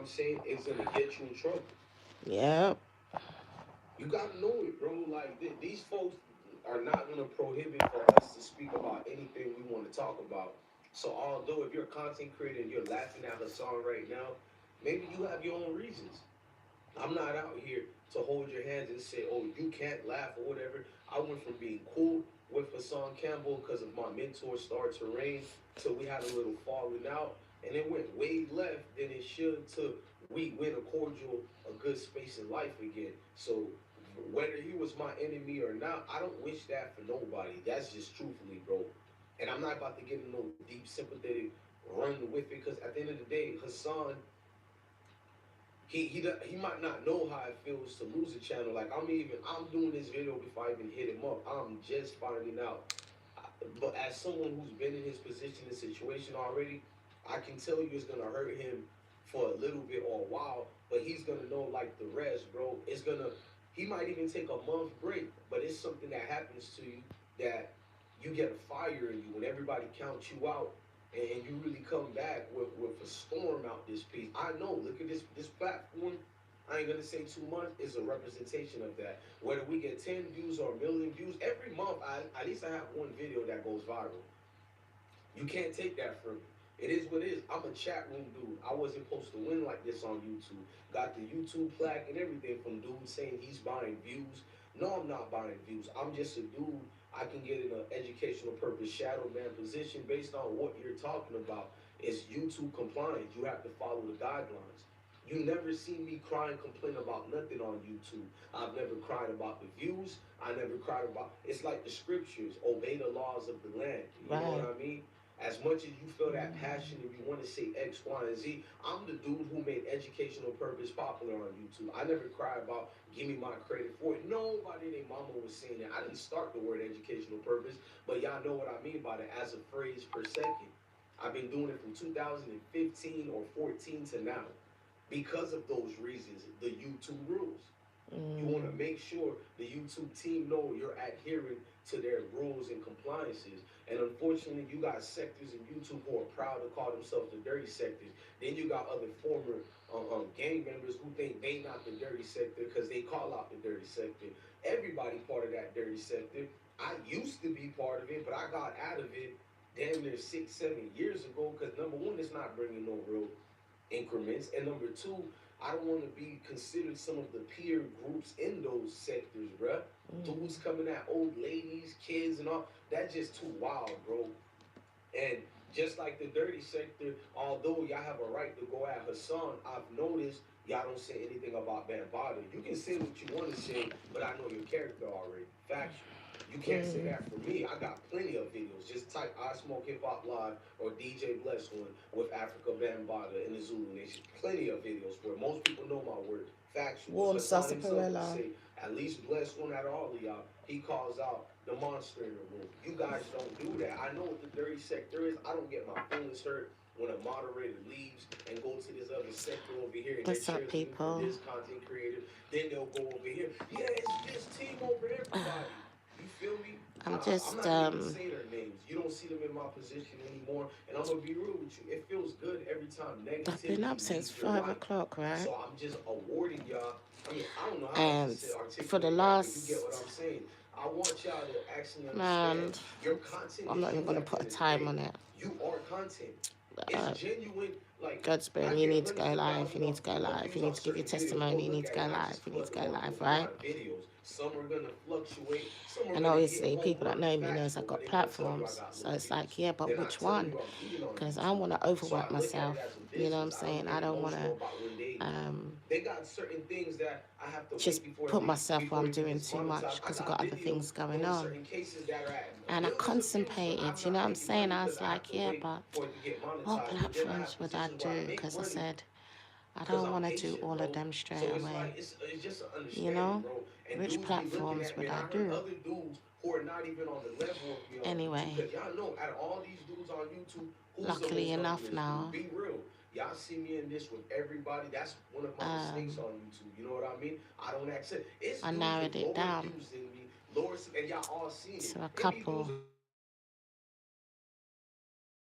I'm saying, is gonna get you in trouble. Yep. You gotta know it, bro. Like these folks are not gonna prohibit for us to speak about anything we want to talk about. So although if you're a content creator and you're laughing at Hassan right now, maybe you have your own reasons. I'm not out here to hold your hands and say, oh, you can't laugh or whatever. I went from being cool with Hassan Campbell because of my mentor, Star Terrain, till we had a little falling out. And it went way left than it should to we win a cordial, a good space in life again. So whether he was my enemy or not, I don't wish that for nobody. That's just truthfully, bro. And I'm not about to get in no deep sympathetic run with it because at the end of the day, Hassan he might not know how it feels to lose a channel. Like I'm doing this video before I even hit him up. I'm just finding out. But as someone who's been in his position and situation already, I can tell you it's gonna hurt him for a little bit or a while. But he's gonna know like the rest, bro. It's gonna he might even take a month break, but it's something that happens to you that you get a fire in you when everybody counts you out and you really come back with a storm out this piece. I know, look at this platform. I ain't gonna say 2 months is a representation of that. Whether we get 10 views or a million views, every month at least I have one video that goes viral. You can't take that from me. It is what it is. I'm a chat room dude. I wasn't supposed to win like this on YouTube. Got the YouTube plaque and everything from dudes saying he's buying views. No, I'm not buying views. I'm just a dude. I can get in an educational purpose shadow man position based on what you're talking about. It's YouTube compliance. You have to follow the guidelines. You never see me cry and complain about nothing on YouTube. I've never cried about the views. I never cried about. It's like the scriptures. Obey the laws of the land. You know what Right. I mean? As much as you feel that passion and you want to say X, Y, and Z, I'm the dude who made educational purpose popular on YouTube. I never cry about give me my credit for it. Nobody in their mama was saying that. I didn't start the word educational purpose, but y'all know what I mean by that as a phrase per second. I've been doing it from 2015 or 14 to now because of those reasons, the YouTube rules. You want to Mm. make sure the YouTube team know you're adhering to their rules and compliances. And unfortunately, you got sectors in YouTube who are proud to call themselves the dirty sectors. Then you got other former gang members who think they not the dirty sector because they call out the dirty sector. Everybody part of that dirty sector. I used to be part of it, but I got out of it damn near 6, 7 years ago because number one, it's not bringing no real increments. And number two, I don't want to be considered some of the peer groups in those sectors, bruh. Dudes coming at old ladies, kids, and all. That's just too wild, bro. And just like the dirty sector, although y'all have a right to go at Hassan, I've noticed y'all don't say anything about Bambada. You can say what you want to say, but I know your character already. Factual. You can't say Mm. that for me. I got plenty of videos. Just type I Smoke Hip Hop Live or DJ Bless one with Africa Bambada in the Zulu Nation. Plenty of videos where most people know my word. Factual. Warm Hassan himself would sarsaparilla. say, at least Bless one out of all of y'all. He calls out the monster in the room. You guys don't do that. I know what the dirty sector is. I don't get my feelings hurt when a moderator leaves and go to this other sector over here and they're What's up, cheerleading for people? this content creator. Then they'll go over here. Yeah, it's this team over everybody. You feel me? I'm I'm just not even gonna say their names. You don't see them in my position anymore. And I'm gonna be real with you. It feels good every time I've been negativity up since leaves your 5 o'clock, life. right? So I'm just awarding y'all. I mean, I don't know how else to And say, for the articulate that, but you get what I'm last, saying. I want y'all to actually understand and your content I'm is not even you gonna at the put a end of the time day. on it. You are content. It's Uh, genuine. Like I Godspoon, you get need to hundreds go of live. You thousands need to go of live. You views need on to give your certain videos. Go testimony. You look need to at go it, not live. just You need to put go live, with right? my videos. Some are gonna fluctuate. Some are And gonna hit obviously, home people that run know me knows I've factual, but got they gonna tell you I platforms. got So low it's views. like, yeah, but Then I which tell one? you I'm eating on Because I YouTube. want to So overwork I look at it myself. as a You know what I'm business. I don't saying? get I don't want emotional to about when um, they got certain things that I have to just wait before put myself where before I'm even doing it's too much monetized. I because I've got got other videos things going doing on. certain cases that are at And I millions of views, but contemplated, I'm you know not what I'm making saying? money I because was I have like, to yeah, wait but for it to get what monetized. But then I platforms have would I positions where I do? make Because I money said, I because don't I'm want to do patient, all of bro. them straight So it's like away. it's just an You understanding, know? bro. And Which dudes be looking platforms at me, would and I I heard do? other dudes who are not even on the level of me on YouTube, Anyway, because y'all know, out of all these dudes on YouTube, who's the luckily most enough humblest dude? now, Be real. Y'all see me in this with everybody. That's one of my mistakes um, on YouTube. You know what I mean? I don't accept. It's I dudes with narrowed it lower down views than me, lower, and y'all all seen it. to a It be dudes couple. with 100,000 views,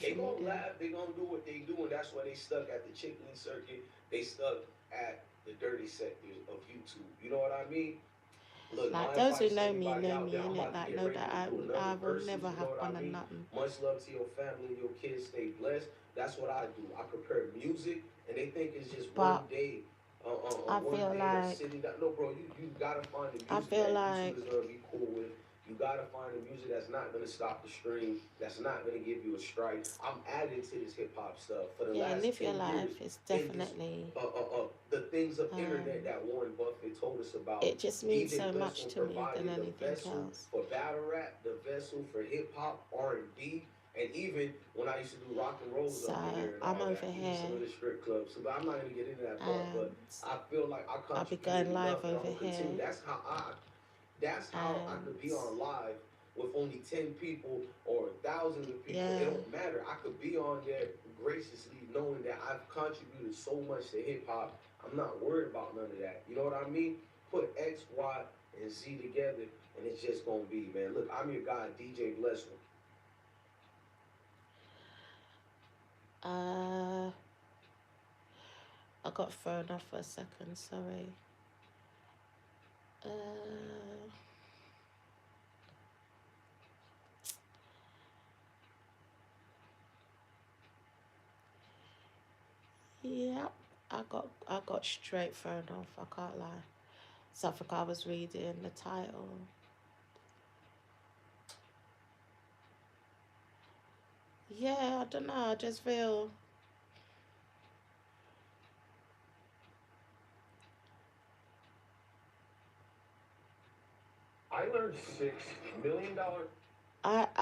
They social gonna media. laugh. They gonna do what they do, and that's why they stuck at the chickling circuit. They stuck at the dirty sectors of YouTube. You know what I mean? Look, Like my those who advice to know anybody out there, me I'm in it, about to like get know ready that to do I another will verses. never You know have what I fun and mean? nothing. Much love to your family and your kids. Stay blessed. That's what I do. I prepare music, and they think it's just one But day. I one feel day that's like sitting down. No, bro, you gotta find the I music feel that you two like is gonna be cool with. You gotta find the music that's not gonna stop the stream. That's not gonna give you a strike. I'm added to this hip hop stuff for the yeah, last live your 10 years, life is and this definitely the things of internet um that Warren Buffett told us about. it just He means so didn't less much on to me than providing the anything vessel else. for battle rap, the vessel for hip hop, R&B, and even when I used to do rock and rolls So up in here and I'm all over that, even some here of the strip clubs. So, but I'm not gonna get into that part. But and I feel like I I'll be contributed going live enough, and I'm over gonna continue. here That's how I could be and on live with only 10 people or thousands of people. It yeah. don't matter. I could be on there graciously knowing that I've contributed so much to hip hop. I'm not worried about none of that. You know what I mean? Put X, Y, and Z together, and it's just gonna be, man. Look, I'm your guy, DJ Bless One. Uh I got thrown off for a second, sorry. Uh yeah. I got straight thrown off, I can't lie. So I forgot I was reading the title. Yeah, I don't know, I just feel I learned $6 million. I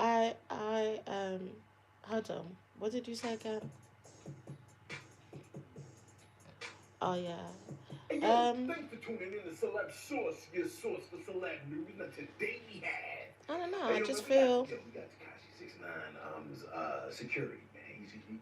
hold on. What did you say again? Oh yeah. Hey yo, Um thanks for tuning in to Celeb Source, your source for celeb news. Now today we have. I don't know, Hey I yo, man, just feel we got Takashi 69 security man.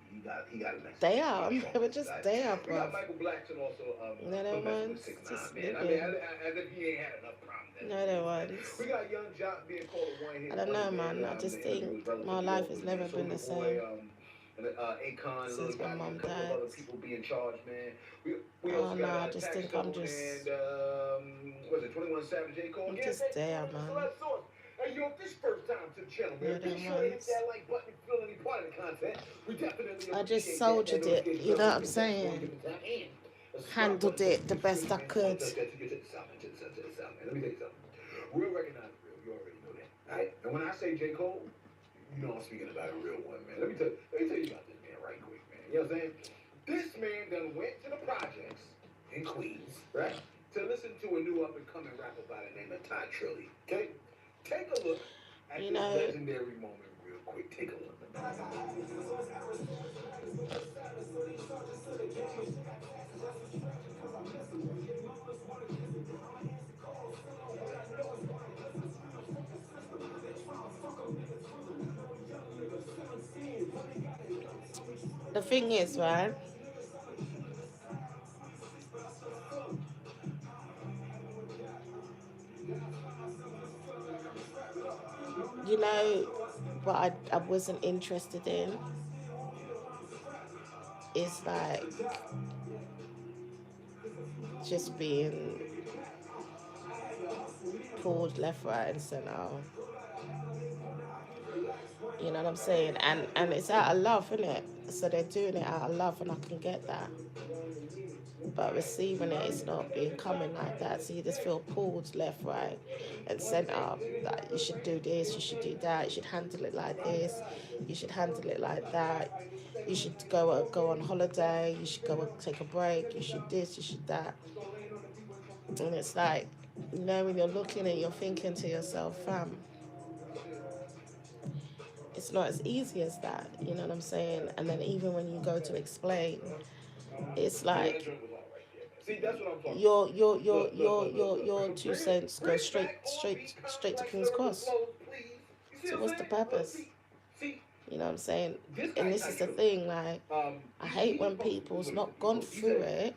He got a message. He got a damn. strong They were message. just All right? damn, We got bruv. Michael Blackson also No, no messing with one's 6 9 just man. I mean, living. as if he ain't had enough problems as No, it no is, man. one's. We got Young Jock being called a one I hit don't wonder know, man. man. I The just interview think was my relatively life over has with, man. never been Soldier the Boy, same and Akon, Lil since my Yachty, and mum a couple of died. other people being charged, man. We Oh also no, got I just Tax think I'm Stone just, and was it 21 Savage J Cole? I'm Yeah, just thanks for there, tuning in to man. Select Source. Hey, yo, if this first time to the channel, No, man, be them sure to hit ones. that like button if you feel any part of the content. We definitely I just appreciate that. That soldiered it. notification You bell know so what you I'm can tap on, saying? give it time, and a subscribe Handled button so you it can the keep best streaming, I man. Come on, could. to get to the south, man, to the south, to the south, man. Let me tell you something. Real recognize real. You already know that. All right? And when I say J. Cole, you know I'm speaking about a real one, man. Let me tell you about this man right quick, man. You know what I'm saying? This man done went to the projects in Queens, right? To listen to a new up and coming rapper by the name of Ty Trilly. Okay? Take a look at You this know, legendary moment real quick. Take a look. the thing is, right? You know what I wasn't interested in is like just being pulled left, right, and center. You know what I'm saying? And it's out of love, isn't it? So they're doing it out of love, and I can get that. But receiving it, it's not being coming like that. So you just feel pulled left, right, and center. Like you should do this, you should do that, you should handle it like this, you should handle it like that. You should go on holiday. You should go take a break. You should this. You should that. And it's like, when you're looking and you're thinking to yourself, fam, it's not as easy as that. You know what I'm saying? And then even when you go to explain, it's Yeah, that like joint was all right there, man. See, that's what I'm talking about. your your your Look, your look, your look. your two Bring it, cents go bring it straight back on straight beat straight to complex King's lyrical Cross. flows, please. You see So what I'm what's the saying? Look, purpose? see, You know what I'm saying? this And guy this Ty is the Trill, thing, like, I he hate just when posted this. Is people's what he said. not He gone posted. He through said, it,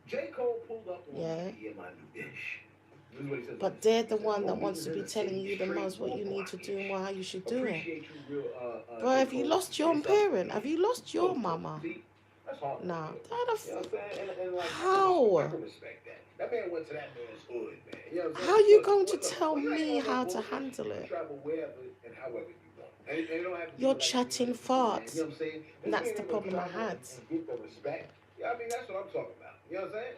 J. Cole pulled up on me yeah. to hear my new dish. This is what he says on But Instagram. they're He the says, one that won't wants niggas to in be the telling city you the straight most what or you need to do and blockish? how you should do it. Appreciate you, real, Bro, J. have you Cole. lost your It's up to parent? you. Have you lost your Look, mama? see, that's hard work, Nah. yo. That You know what I'm saying? And like, I how? can respect that. That man went to that man's hood, man. You know what I'm saying? How you going to Look, tell when you ain't me on no how to bullshit, handle you can it? travel wherever and however you want. And it don't have to be You're with like chatting 300 people, man. You farts. know what I'm saying? And Just that's being the able to problem I travel had. and get the respect. Yeah, I mean, that's what I'm talking about. You know what I'm saying?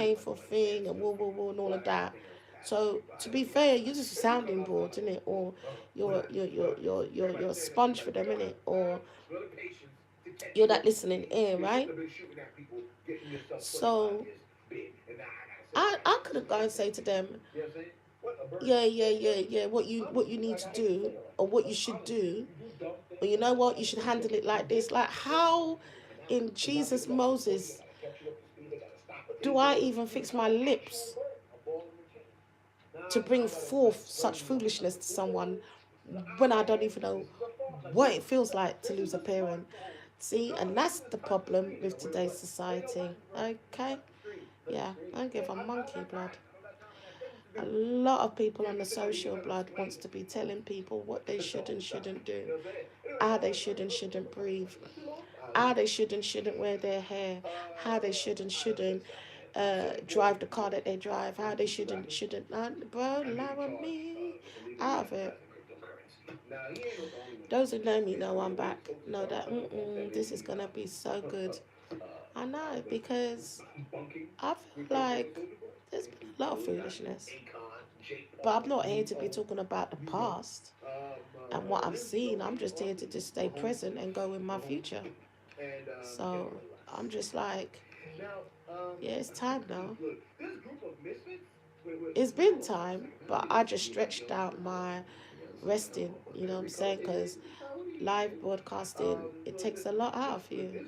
painful thing and woo woo woo and all of that. So to be fair, you're just a sounding board, innit? Or you're a sponge for them, innit? Or you're that listening ear, right? So I could have gone and say to them, yeah. What you need to do, or what you should do, or you know what, you should handle it like this. Like, how in Jesus Moses do I even fix my lips to bring forth such foolishness to someone when I don't even know what it feels like to lose a parent? See, and that's the problem with today's society. Okay, yeah, I don't give a monkey blood. A lot of people on the social blood wants to be telling people what they should and shouldn't do, how they should and shouldn't breathe, how they should and shouldn't wear their hair, how they should and shouldn't drive the car that they drive, how they should and shouldn't. Bro, allow me out of it. Those who know me know I'm back. Know that this is gonna be so good. I know, because I feel like there's been a lot of foolishness, but I'm not here to be talking about the past and what I've seen. I'm just here to just stay present and go in my future. So I'm just like, yeah, it's time now. It's been time, but I just stretched out my resting, you know what I'm saying? Because live broadcasting, it takes a lot out of you.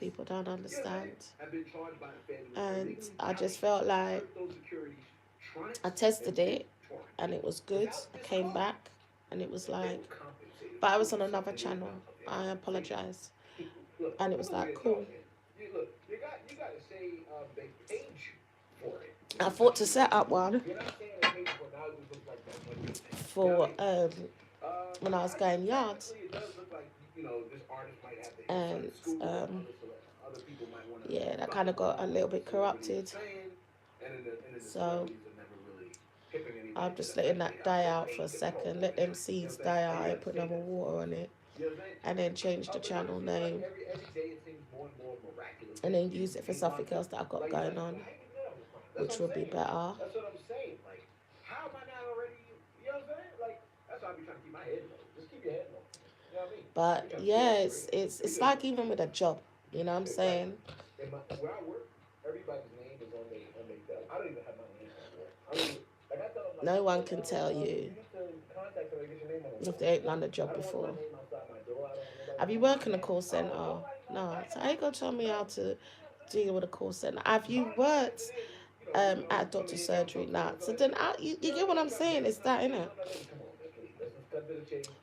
People don't understand. And I just felt like I tested it and it was good. I came back and it was like, but I was on another channel. I apologize. And it was like, cool. I thought to set up one for when I was going yards, and yeah, that kind of got a little bit corrupted. So I'm just letting that die out for a second. Let them seeds die out. I put no more water on it, and then change the channel name, and then use it for something else that I've got going on, which will be better. But yeah, it's like even with a job, you know what I'm saying? No one can tell you if they ain't done the job before. Have you worked in a call center? No. So how you gonna tell me how to deal with a call center? Have you worked at a doctor's surgery? Nah. So then you get what I'm saying? It's that, innit?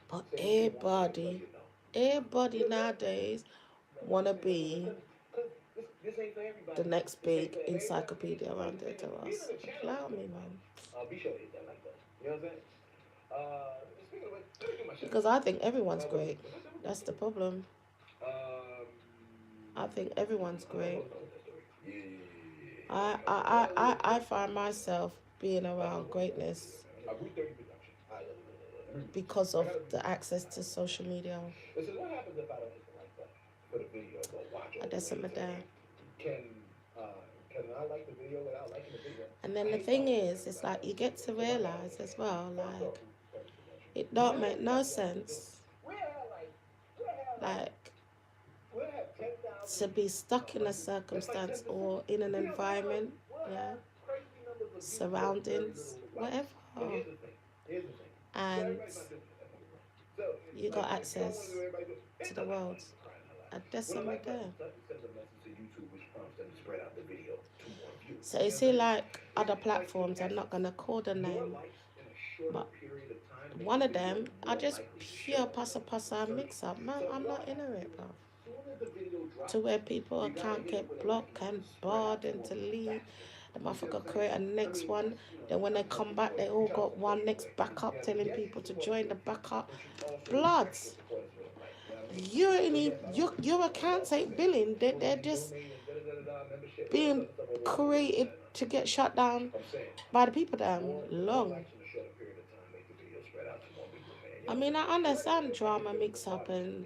But everybody nowadays wanna be the next big encyclopedia around there to us. Allow me, man. Because I think everyone's great. That's the problem. I think everyone's great. I find myself being around greatness because of the access to social media. That's some of that. And then the thing is, it's like you get to realize as well, like it don't make no sense, like to be stuck in a circumstance or in an environment, yeah, surroundings, whatever, and you got access to the world. And there's something there. So you see, like other platforms, I'm not gonna call the name, but one of them, I just pure passa mix up. Man, I'm not in it, bro. To where people can't get blocked and barred and to leave. The motherfucker create a next one. Then when they come back, they all got one next backup telling people to join the backup. Bloods. Your accounts ain't billing. They're just being created to get shut down by the people that are long. I mean, I understand drama mix up and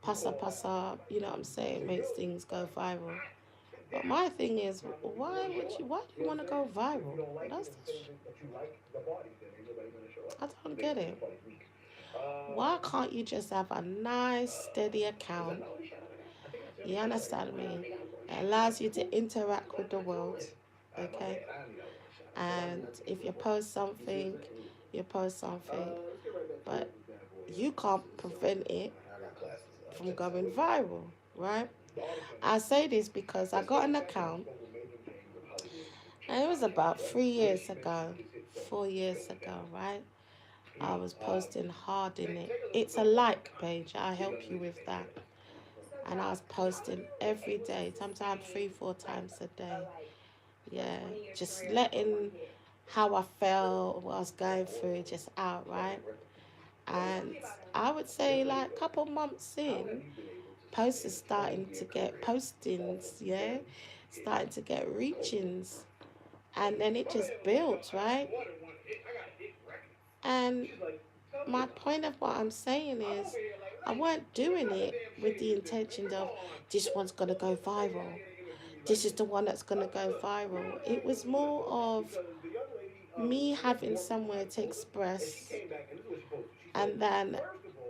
passa, you know what I'm saying, makes things go viral. But my thing is, why do you want to go viral? That's I don't get it. Why can't you just have a nice, steady account? You understand me? It allows you to interact with the world, okay? And if you post something, you post something, but you can't prevent it from going viral, right? I say this because I got an account, and it was about 3 years ago, 4 years ago, right? I was posting hard in it. It's a like page. I'll help you with that. And I was posting every day, sometimes 3, 4 times a day. Yeah, just letting how I felt, what I was going through, just out, right? And I would say, like, a couple months in, posts are starting to get postings, yeah, starting to get reachings. And then it just builds, right? And my point of what I'm saying is, I weren't doing it with the intention of this one's gonna go viral. This is the one that's gonna go viral. It was more of me having somewhere to express, and then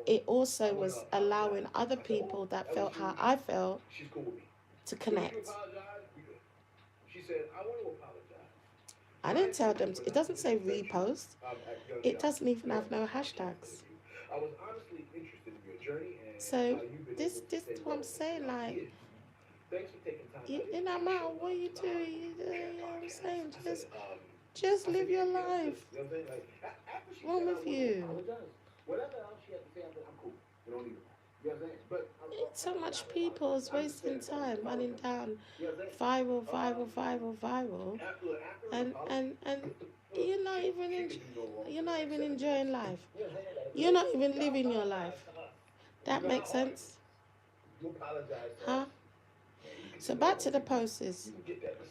it also was allowing other people that felt how I felt to connect. I didn't tell them. It doesn't say repost. It doesn't even have no hashtags. So this is what I'm saying. Like, it no matter what you do, you know what I'm saying. Just live your life. What's wrong with you? So much people is wasting time running down viral, viral, viral, viral, and you're not even enjoying life. You're not even living your life. That makes sense, huh? So back to the posters.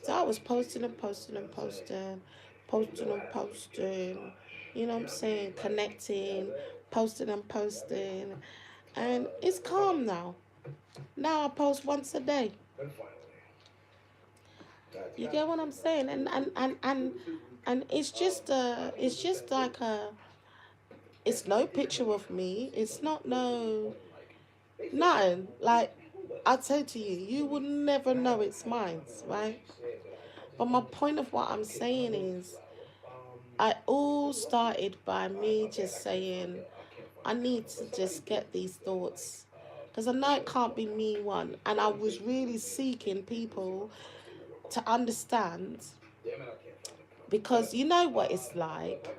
So I was posting and posting and posting, posting and posting. You know what I'm saying? Connecting, posting and posting, and it's calm now. Now I post once a day. You get what I'm saying? And it's just like a it's no picture of me. It's not no nothing. Like I say to you, you would never know it's mine, right? But my point of what I'm saying is I all started by me just saying I need to just get these thoughts because I know it can't be me one, and I was really seeking people to understand because you know what it's like.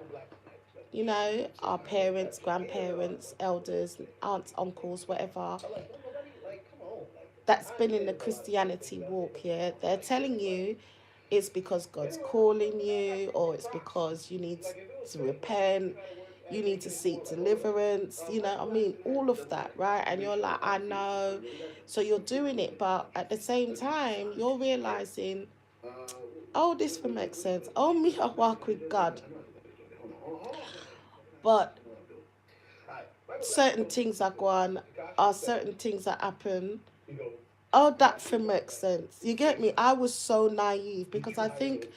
You know, our parents, grandparents, elders, aunts, uncles, whatever, that's been in the Christianity walk, yeah, they're telling you it's because God's calling you, or it's because you need to repent, you need to seek deliverance, you know, I mean, all of that, right? And you're like, I know. So you're doing it, but at the same time, you're realizing, oh, this will make sense. Oh, me, I walk with God. But certain things are going, are certain things that happen. Oh, that thing makes sense. You get me? I was so naive because I think,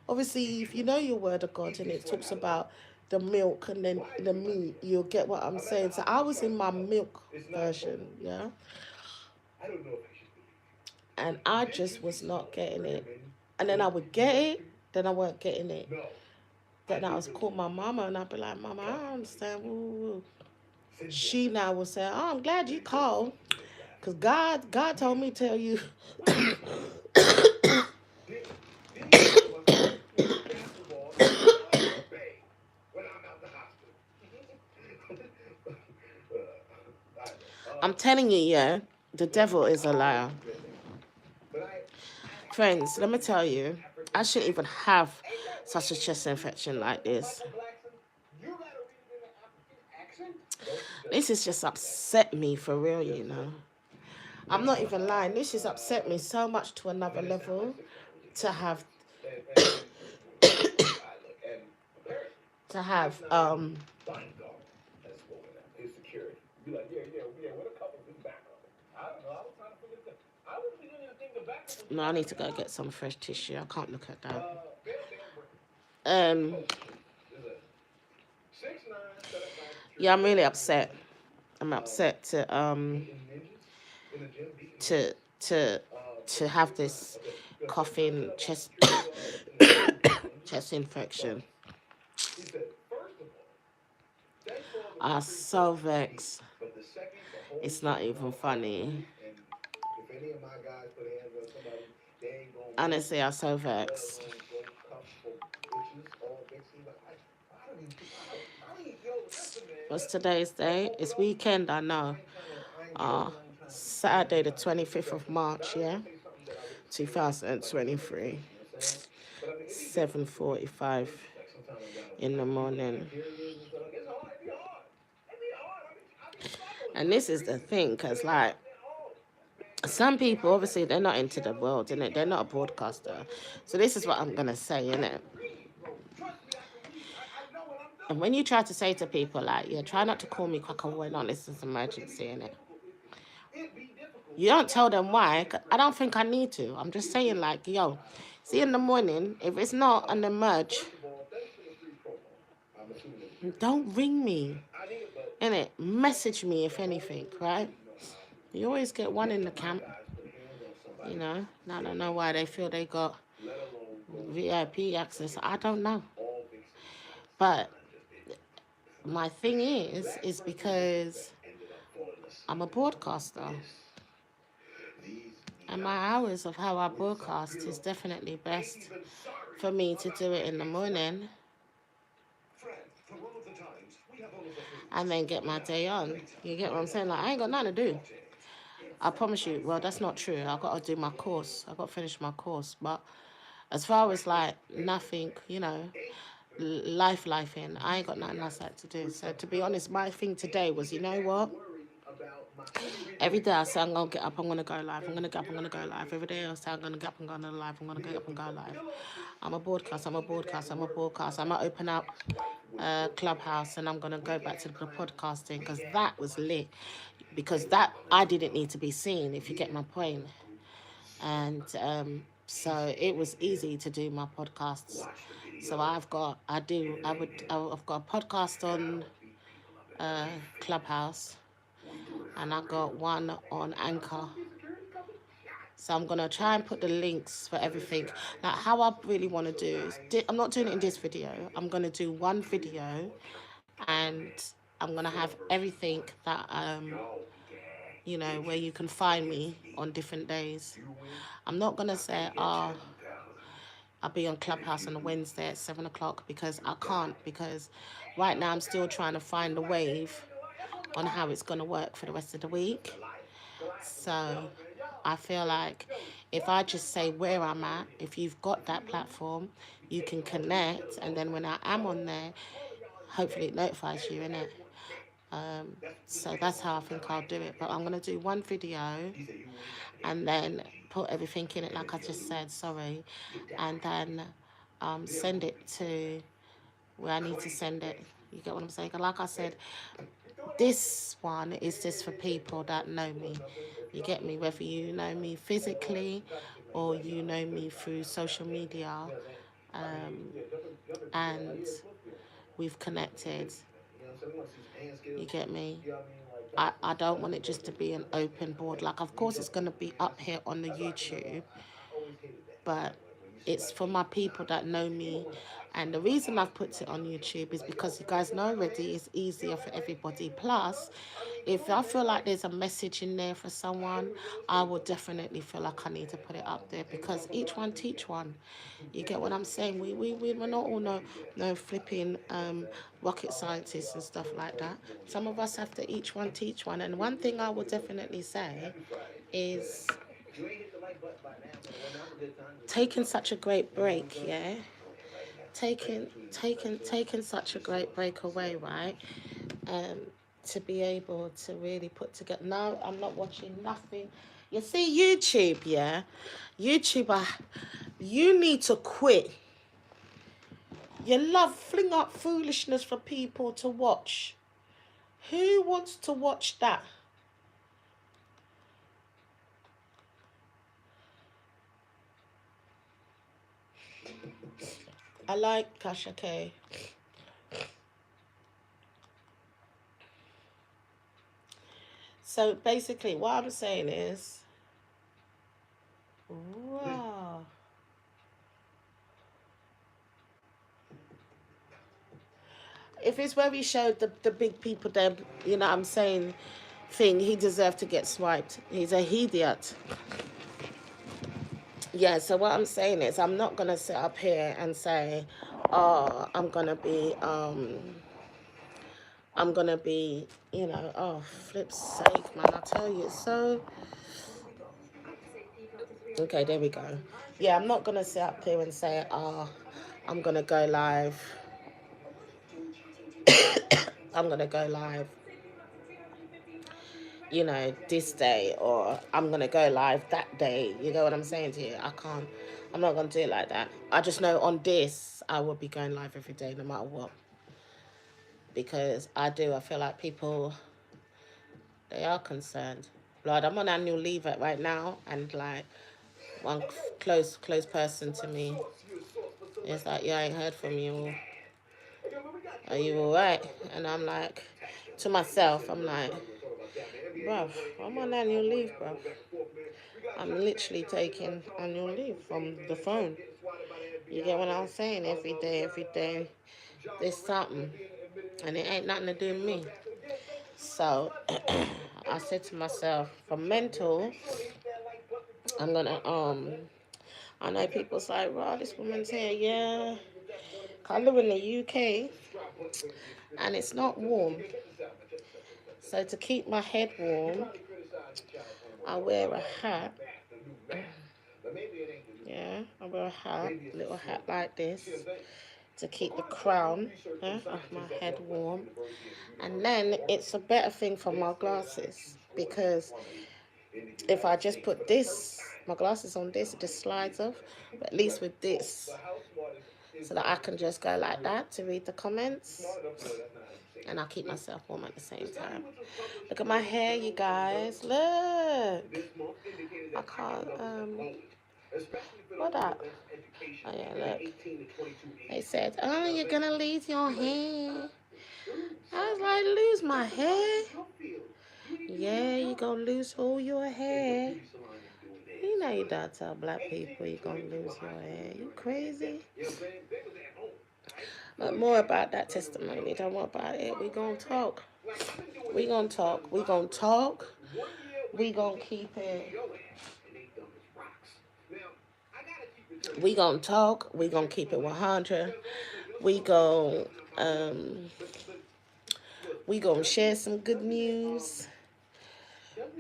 obviously, if you know your word of God and it talks about the milk and then the meat, you'll get what I'm saying. So I was in my milk version, yeah? And I just was not getting it. And then I would get it, then I weren't getting it. Then I was call my mama and I'd be like, Mama, I don't understand. Woo, woo, woo. She now will say, oh, I'm glad you called. Because God told me to tell you. I'm telling you, yeah, the devil is a liar. Friends, let me tell you, I shouldn't even have such a chest infection like this. This has just upset me for real, you know. I'm not even lying. This has upset me so much to another level to have to have No, I need to go get some fresh tissue. I can't look at that. Um, yeah, I'm really upset. I'm upset to to to have this coughing chest infection. I'm so vexed. It's not even funny. Honestly, I'm so vexed. What's today's day? It's weekend, I know. Uh, Saturday, the 25th of March, yeah? 2023. 7:45 in the morning. And this is the thing, because, like, some people, obviously, they're not into the world, innit? They're not a broadcaster. So this is what I'm going to say, innit? And when you try to say to people, like, yeah, try not to call me cracker when on this is emergency, innit? You don't tell them why. I don't think I need to. I'm just saying, like, yo, see in the morning, if it's not an emerge, don't ring me. Innit? Message me if anything, right? You always get one in the camp. You know, I don't know why they feel they got VIP access. I don't know. But my thing is because I'm a broadcaster. And my hours of how I broadcast is definitely best for me to do it in the morning and then get my day on. You get what I'm saying? Like, I ain't got nothing to do. I promise you, well, that's not true. I've got to do my course. I've got to finish my course. But as far as, like, nothing, you know, life in, I ain't got nothing else like to do. So, to be honest, my thing today was, you know what? Every day I say I'm going to get up, I'm going to go live. I'm going to get up, I'm going to go live. Every day I say I'm going to get up and go live. I'm going to get up and go live. I'm a broadcast. I'm going to open up Clubhouse and I'm going to go back to the podcasting because that was lit. Because that, I didn't need to be seen, if you get my point. And so it was easy to do my podcasts. So I've got a podcast on Clubhouse, and I got one on Anchor. So I'm gonna try and put the links for everything. Like, how I really want to do is, I'm not doing it in this video. I'm gonna do one video, and I'm gonna have everything that you know, where you can find me on different days. I'm not gonna say, oh, I'll be on Clubhouse on a Wednesday at 7 o'clock, because I can't, because right now I'm still trying to find the wave on how it's going to work for the rest of the week. So I feel like if I just say where I'm at, if you've got that platform, you can connect, and then when I am on there, hopefully it notifies you, innit? So that's how I think I'll do it. But I'm going to do one video and then put everything in it like I just said, sorry, and then send it to where I need to send it. You get what I'm saying? Like I said, this one is just for people that know me. You get me? Whether you know me physically or you know me through social media, and we've connected. You get me? I don't want it just to be an open board. Like, of course, it's going to be up here on the YouTube, but it's for my people that know me. And the reason I've put it on YouTube is because you guys know already it's easier for everybody. Plus, if I feel like there's a message in there for someone, I will definitely feel like I need to put it up there, because each one teach one. You get what I'm saying? We're not all no flipping rocket scientists and stuff like that. Some of us have to each one teach one. And one thing I will definitely say is taking such a great break, yeah? Taking such a great break away, right? To be able to really put together. No, I'm not watching nothing. You see, YouTube, yeah? YouTuber, you need to quit. You love fling up foolishness for people to watch. Who wants to watch that? I like baccck. So basically, what I'm saying is, wow. If it's where he showed the big people, there, you know what I'm saying, thing, he deserved to get swiped. He's a idiot. Yeah, so what I'm saying is, I'm not going to sit up here and say, oh, I'm going to be, you know, oh, flip's sake, man, I tell you, it's so. Okay, there we go. Yeah, I'm not going to sit up here and say, oh, I'm going to go live. I'm going to go live, you know, this day, or I'm going to go live that day. You know what I'm saying to you? I can't, I'm not going to do it like that. I just know on this, I will be going live every day no matter what. Because I feel like people, they are concerned. Lord, I'm on annual leave right now, and like one close person to me, it's like, yeah, I ain't heard from you. Are you alright? And I'm like, to myself, I'm like, bruv, I'm on annual leave, bruv. I'm literally taking annual leave from the phone. You get what I'm saying? Every day, there's something. And it ain't nothing to do with me. So I said to myself, for mental, I'm gonna I know people's like, well, this woman's here, yeah. I live in the UK and it's not warm. So to keep my head warm, I wear a hat. Yeah, I wear a hat, little hat like this, to keep the crown of my head warm. And then it's a better thing for my glasses, because if I just put my glasses on this, it just slides off. But at least with this, so that I can just go like that to read the comments, and I'll keep myself warm at the same time. Look at my hair, you guys. Look. I can't, what up? Oh yeah, look. They said, oh, you're gonna lose your hair. I was like, lose my hair? Yeah, you're gonna lose all your hair. You know you don't tell black people you're gonna lose your hair. You crazy? But more about that testimony. Don't worry about it. We gonna talk. We gonna talk. We gonna talk. We gonna keep it. We gonna talk. We gonna keep it 100. We gonna share some good news.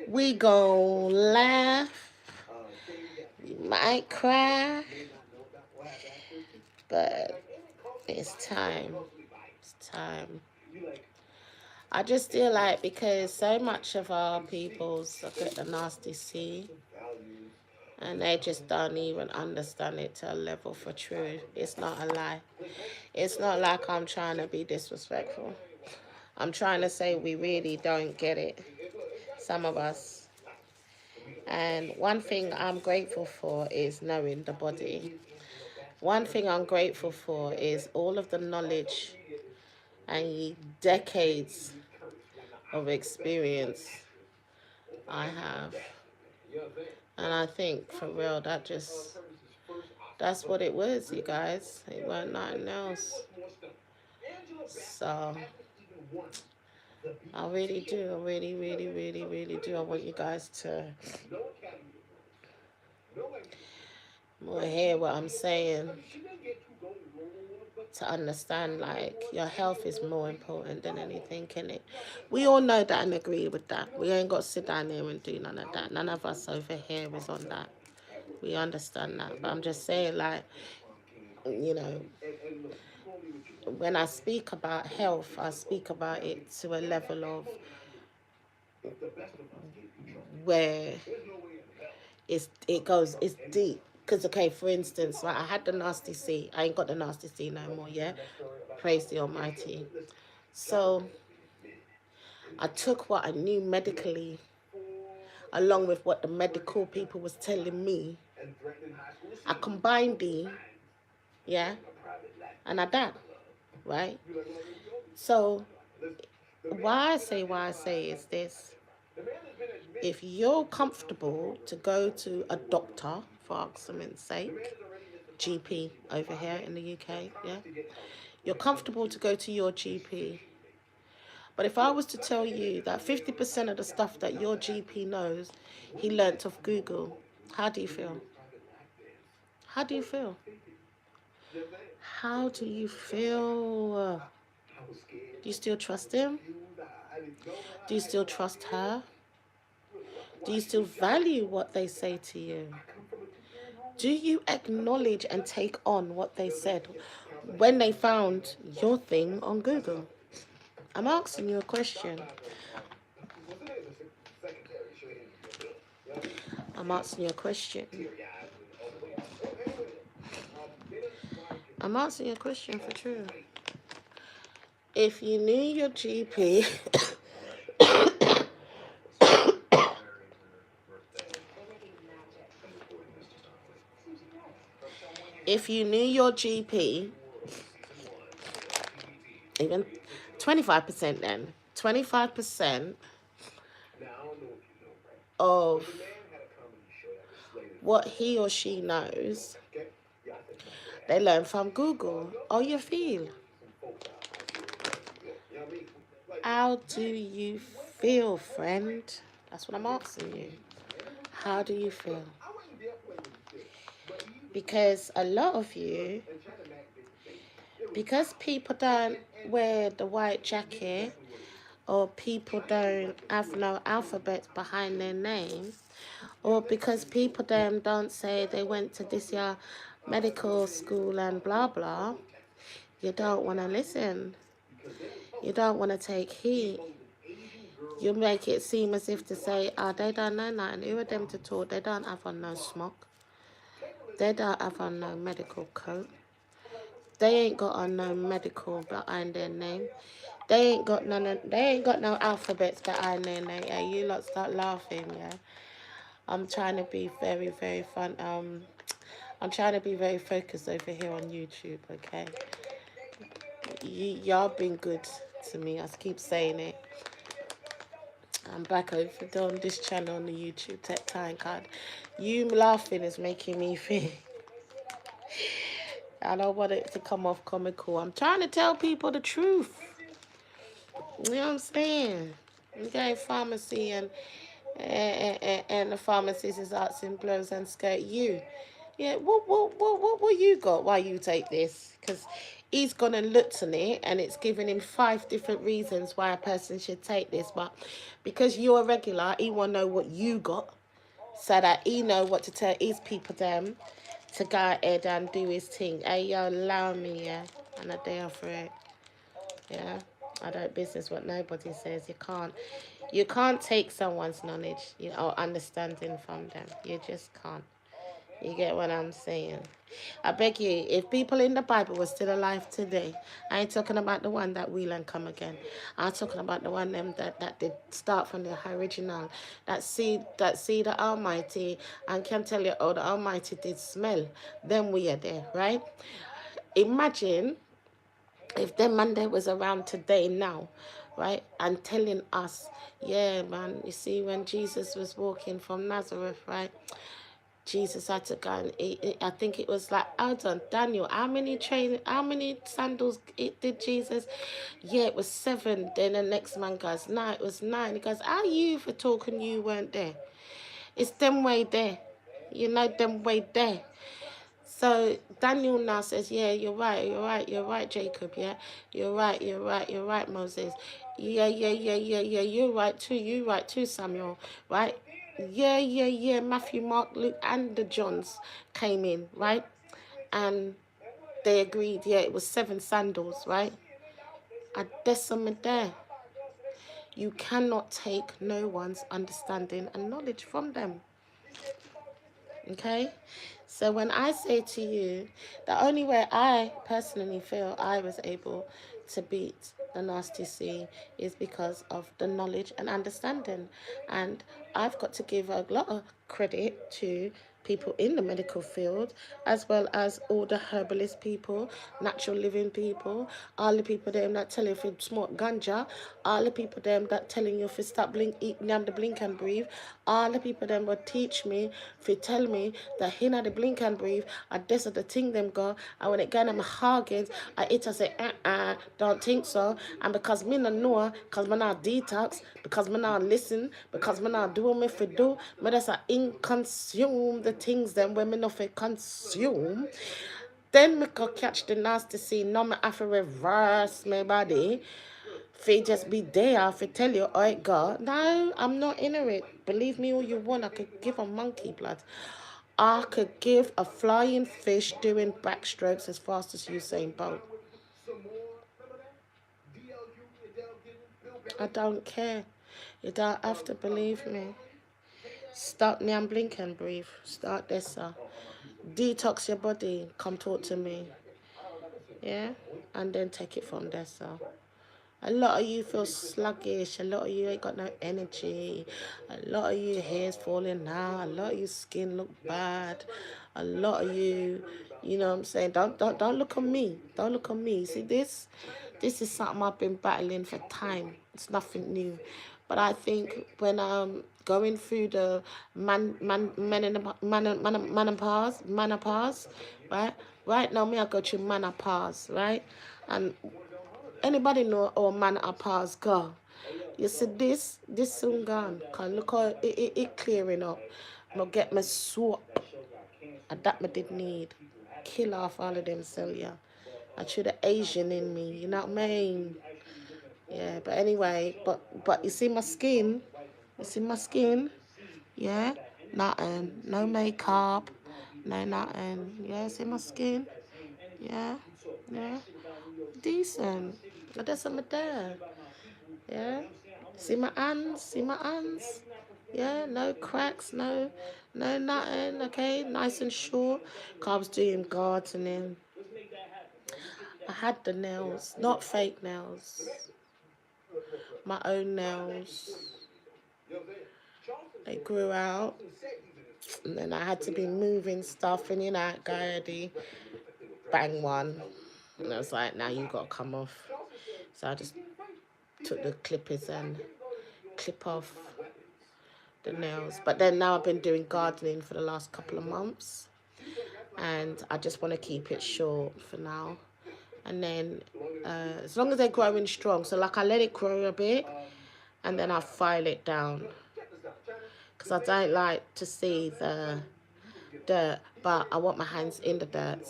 We gonna laugh. You might cry, but it's time. It's time. I just feel like, because so much of our peoples look at the nasty sea, and they just don't even understand it to a level for true. It's not a lie. It's not like I'm trying to be disrespectful. I'm trying to say we really don't get it, some of us. And one thing I'm grateful for is knowing the body. One thing I'm grateful for is all of the knowledge and decades of experience I have. And I think, for real, that's what it was, you guys. It wasn't nothing else. So I really do. I really, really, really, really do. I want you guys to more hear what I'm saying, to understand, like, your health is more important than anything, innit? We all know that and agree with that. We ain't got to sit down here and do none of that. None of us over here is on that. We understand that. But I'm just saying, like, you know, when I speak about health, I speak about it to a level of where it's deep. Because, okay, for instance, like, I had the nasty C. I ain't got the nasty C no more, yeah? Praise the Almighty. So I took what I knew medically, along with what the medical people was telling me. I combined the, yeah? and I don't, right? So why I say is this: if you're comfortable to go to a doctor, for argument's sake, GP over here in the UK, yeah, you're comfortable to go to your GP. But if I was to tell you that 50% of the stuff that your GP knows, he learnt off Google, how do you feel? How do you feel? How do you feel? Do you still trust him? Do you still trust her? Do you still value what they say to you? Do you acknowledge and take on what they said when they found your thing on Google? I'm asking you a question. I'm asking you a question. I'm asking you a question for true. If you knew your GP, if you knew your GP, even 25% then, 25% of what he or she knows, they learn from Google. How you feel? How do you feel, friend? That's what I'm asking you. How do you feel? Because a lot of you, because people don't wear the white jacket, or people don't have no alphabets behind their name, or because people don't say they went to this year medical school and blah blah, you don't want to listen. You don't want to take heed. You make it seem as if to say, oh, they don't know nothing. Who are them to talk? They don't have on no smock. They don't have on no medical coat. They ain't got on no medical behind their name. They ain't got none. They ain't got no alphabets behind their name. Yeah, you lot start laughing. Yeah, I'm trying to be very, very fun. I'm trying to be very focused over here on YouTube. Okay, y'all been good to me. I keep saying it. I'm back over on this channel on the YouTube Tech Time Card. You laughing is making me feel. I don't want it to come off comical. I'm trying to tell people the truth. You know what I'm saying? You go pharmacy and the pharmacist is asking blows and skirt you. Yeah, what you got? Why you take this? Because he's gonna look on it and it's giving him 5 different reasons why a person should take this. But because you're a regular, he wanna know what you got, so that he know what to tell his people them to go ahead and do his thing. Hey yo, allow me, yeah, and a day off for it. Yeah, I don't business what nobody says. You can't take someone's knowledge, or understanding from them. You just can't. You get what I'm saying? I beg you, if people in the Bible were still alive today, I ain't talking about the one that will and come again. I'm talking about the one them that did start from the original, that see the Almighty and can tell you, oh, the Almighty did smell. Then we are there, right? Imagine if them Monday was around today now, right, and telling us, yeah, man, you see, when Jesus was walking from Nazareth, right, Jesus had to go and eat. I think it was like, hold on, Daniel, how many sandals did Jesus? Yeah, it was 7. Then the next man goes, no, it was 9. He goes, how you for talking you weren't there? It's them way there. You know, them way there. So Daniel now says, yeah, you're right, Jacob, yeah? You're right, Moses. Yeah, you're right too, Samuel, right? Yeah, Matthew, Mark, Luke, and the Johns came in, right? And they agreed, yeah, it was 7 sandals, right? And there's something there. You cannot take no one's understanding and knowledge from them. Okay? So when I say to you, the only way I personally feel I was able to beat the nasty C is because of the knowledge and understanding. And I've got to give a lot of credit to people in the medical field, as well as all the herbalist people, natural living people, all the people them that tell you if you smoke ganja, all the people them that telling you if you stop eating them the blink and breathe, all the people them will teach me, if you tell me that here the blink and breathe, I this are the thing them go, and when it get them huggins, I eat I say don't think so, and because me no know, because me not detox, because me not listen, because me not do what me fi do, me just in consume the things them when me no fi consume. Then me could catch the nasty scene. Now me have to reverse my body. Fi just be there. Fi tell you, oh God, no, I'm not in it. Believe me all you want. I could give a monkey blood. I could give a flying fish doing backstrokes as fast as Usain Bolt. I don't care. You don't have to believe me. Start now and blink and breathe. Start this, sir. Detox your body. Come talk to me. Yeah? And then take it from there, sir. A lot of you feel sluggish. A lot of you ain't got no energy. A lot of you hair's falling out. A lot of you skin look bad. A lot of you, you know what I'm saying? Don't look at me. Don't look at me. See this? This is something I've been battling for time. It's nothing new. But I think when I'm going through the menopause, right? Right now, me I go through menopause, right? And anybody know our menopause go? You see this soon gone. Cause look how it clearing up. No get my swap. And that me did need. Kill off all of them cell, yeah. I should the Asian in me, you know what I mean? Yeah, but anyway, but you see my skin? You see my skin? Yeah? Nothing. No makeup. No nothing. Yeah, see my skin? Yeah? Yeah? Decent. But that's what I'm there. Yeah? See my hands? See my hands? Yeah, no cracks, no nothing, okay? Nice and short. 'Cause I was doing gardening. I had the nails, not fake nails. My own nails. They grew out. And then I had to be moving stuff and you know, guy bang one. And I was like, now you gotta come off. So I just took the clippers and clip off the nails. But then now I've been doing gardening for the last couple of months. And I just want to keep it short for now. And then as long as they're growing strong, so like I let it grow a bit and then I file it down because I don't like to see the dirt, but I want my hands in the dirt.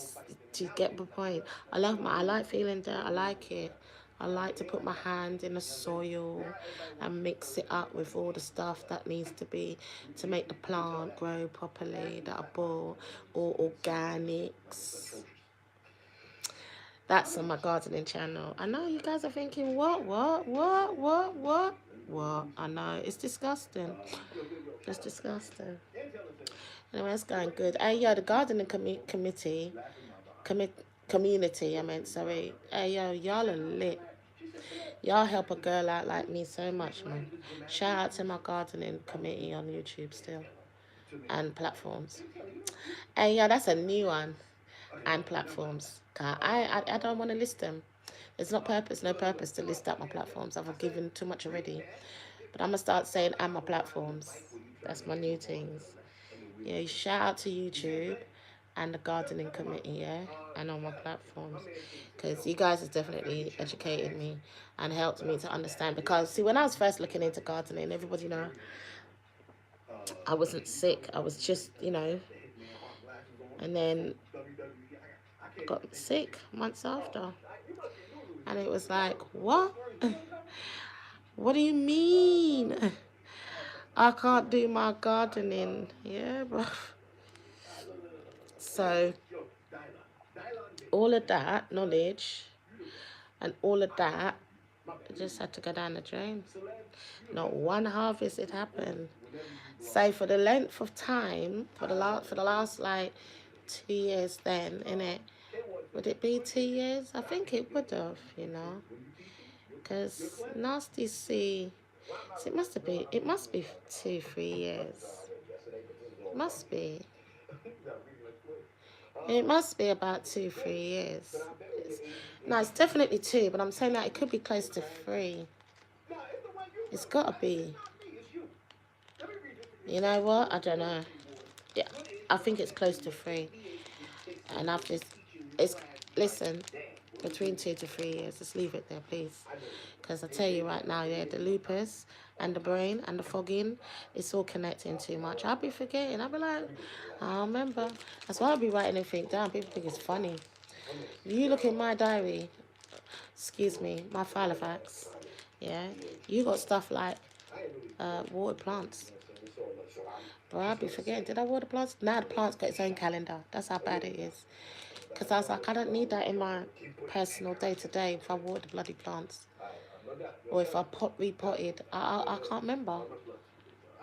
To get the point, I like feeling dirt. I like it. I like to put my hand in the soil and mix it up with all the stuff that needs to be to make the plant grow properly that I bought, all organics. That's on my gardening channel. I know you guys are thinking, what? I know, it's disgusting. It's disgusting. Anyway, it's going good. Hey, yo, the gardening community, I meant, sorry. Hey, yo, y'all are lit. Y'all help a girl out like me so much, man. Shout out to my gardening committee on YouTube still. And platforms. Hey, yo, that's a new one. And platforms. I don't want to list them. There's no purpose to list out my platforms. I've given too much already. But I'm going to start saying and my platforms. That's my new things. Yeah, shout out to YouTube and the gardening committee, yeah, and on my platforms. Because you guys have definitely educated me and helped me to understand. Because, see, when I was first looking into gardening, everybody know I wasn't sick. I was just, and then got sick months after. And it was like, what? What do you mean? I can't do my gardening. Yeah, bro. So, all of that knowledge and all of that, it just had to go down the drain. Not one harvest it happened. So for the length of time, for the last like 2 years then, innit? Would it be 2 years? I think it would have, Because Nasty C, so it must be 2, 3 years. It must be. It must be about 2, 3 years. It's, no, it's definitely 2, but I'm saying that it could be close to 3. It's gotta be. You know what? I don't know. Yeah, I think it's close to 3. And I've just, it's, listen, between 2 to 3 years. Just leave it there, please. Because I tell you right now, yeah, the lupus and the brain and the fogging, it's all connecting too much. I'll be forgetting. I'll be like, I remember. That's why I'll be writing everything down. People think it's funny. You look in my diary, excuse me, my file of facts, yeah, you got stuff like water plants. Bro, I'll be forgetting. Did I water plants? Now the plant's got its own calendar. That's how bad it is. Because I was like, I don't need that in my personal day to day if I water the bloody plants. Or if I repotted. I can't remember.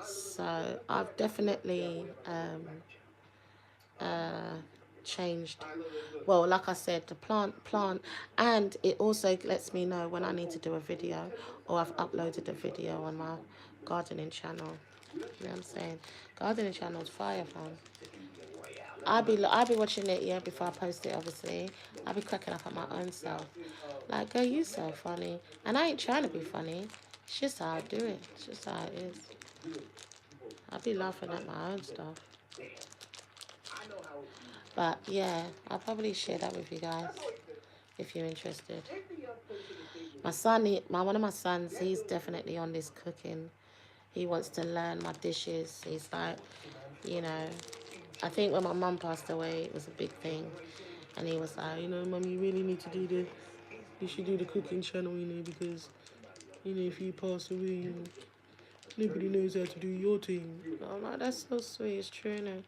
So I've definitely uh, changed. Well, like I said, the plant, and it also lets me know when I need to do a video or I've uploaded a video on my gardening channel. You know what I'm saying? Gardening channel's fire, fam. I'll be watching it, yeah, before I post it, obviously. I'll be cracking up at my own self. Like, girl, you so funny. And I ain't trying to be funny. It's just how I do it. It's just how it is. I'll be laughing at my own stuff. But yeah, I'll probably share that with you guys if you're interested. My son, one of my sons, he's definitely on this cooking. He wants to learn my dishes. He's like, you know, I think when my mum passed away, it was a big thing. And he was like, Mum, you really need to do you should do the cooking channel, because, if you pass away, nobody knows how to do your thing. I'm like, that's so sweet, it's true, no?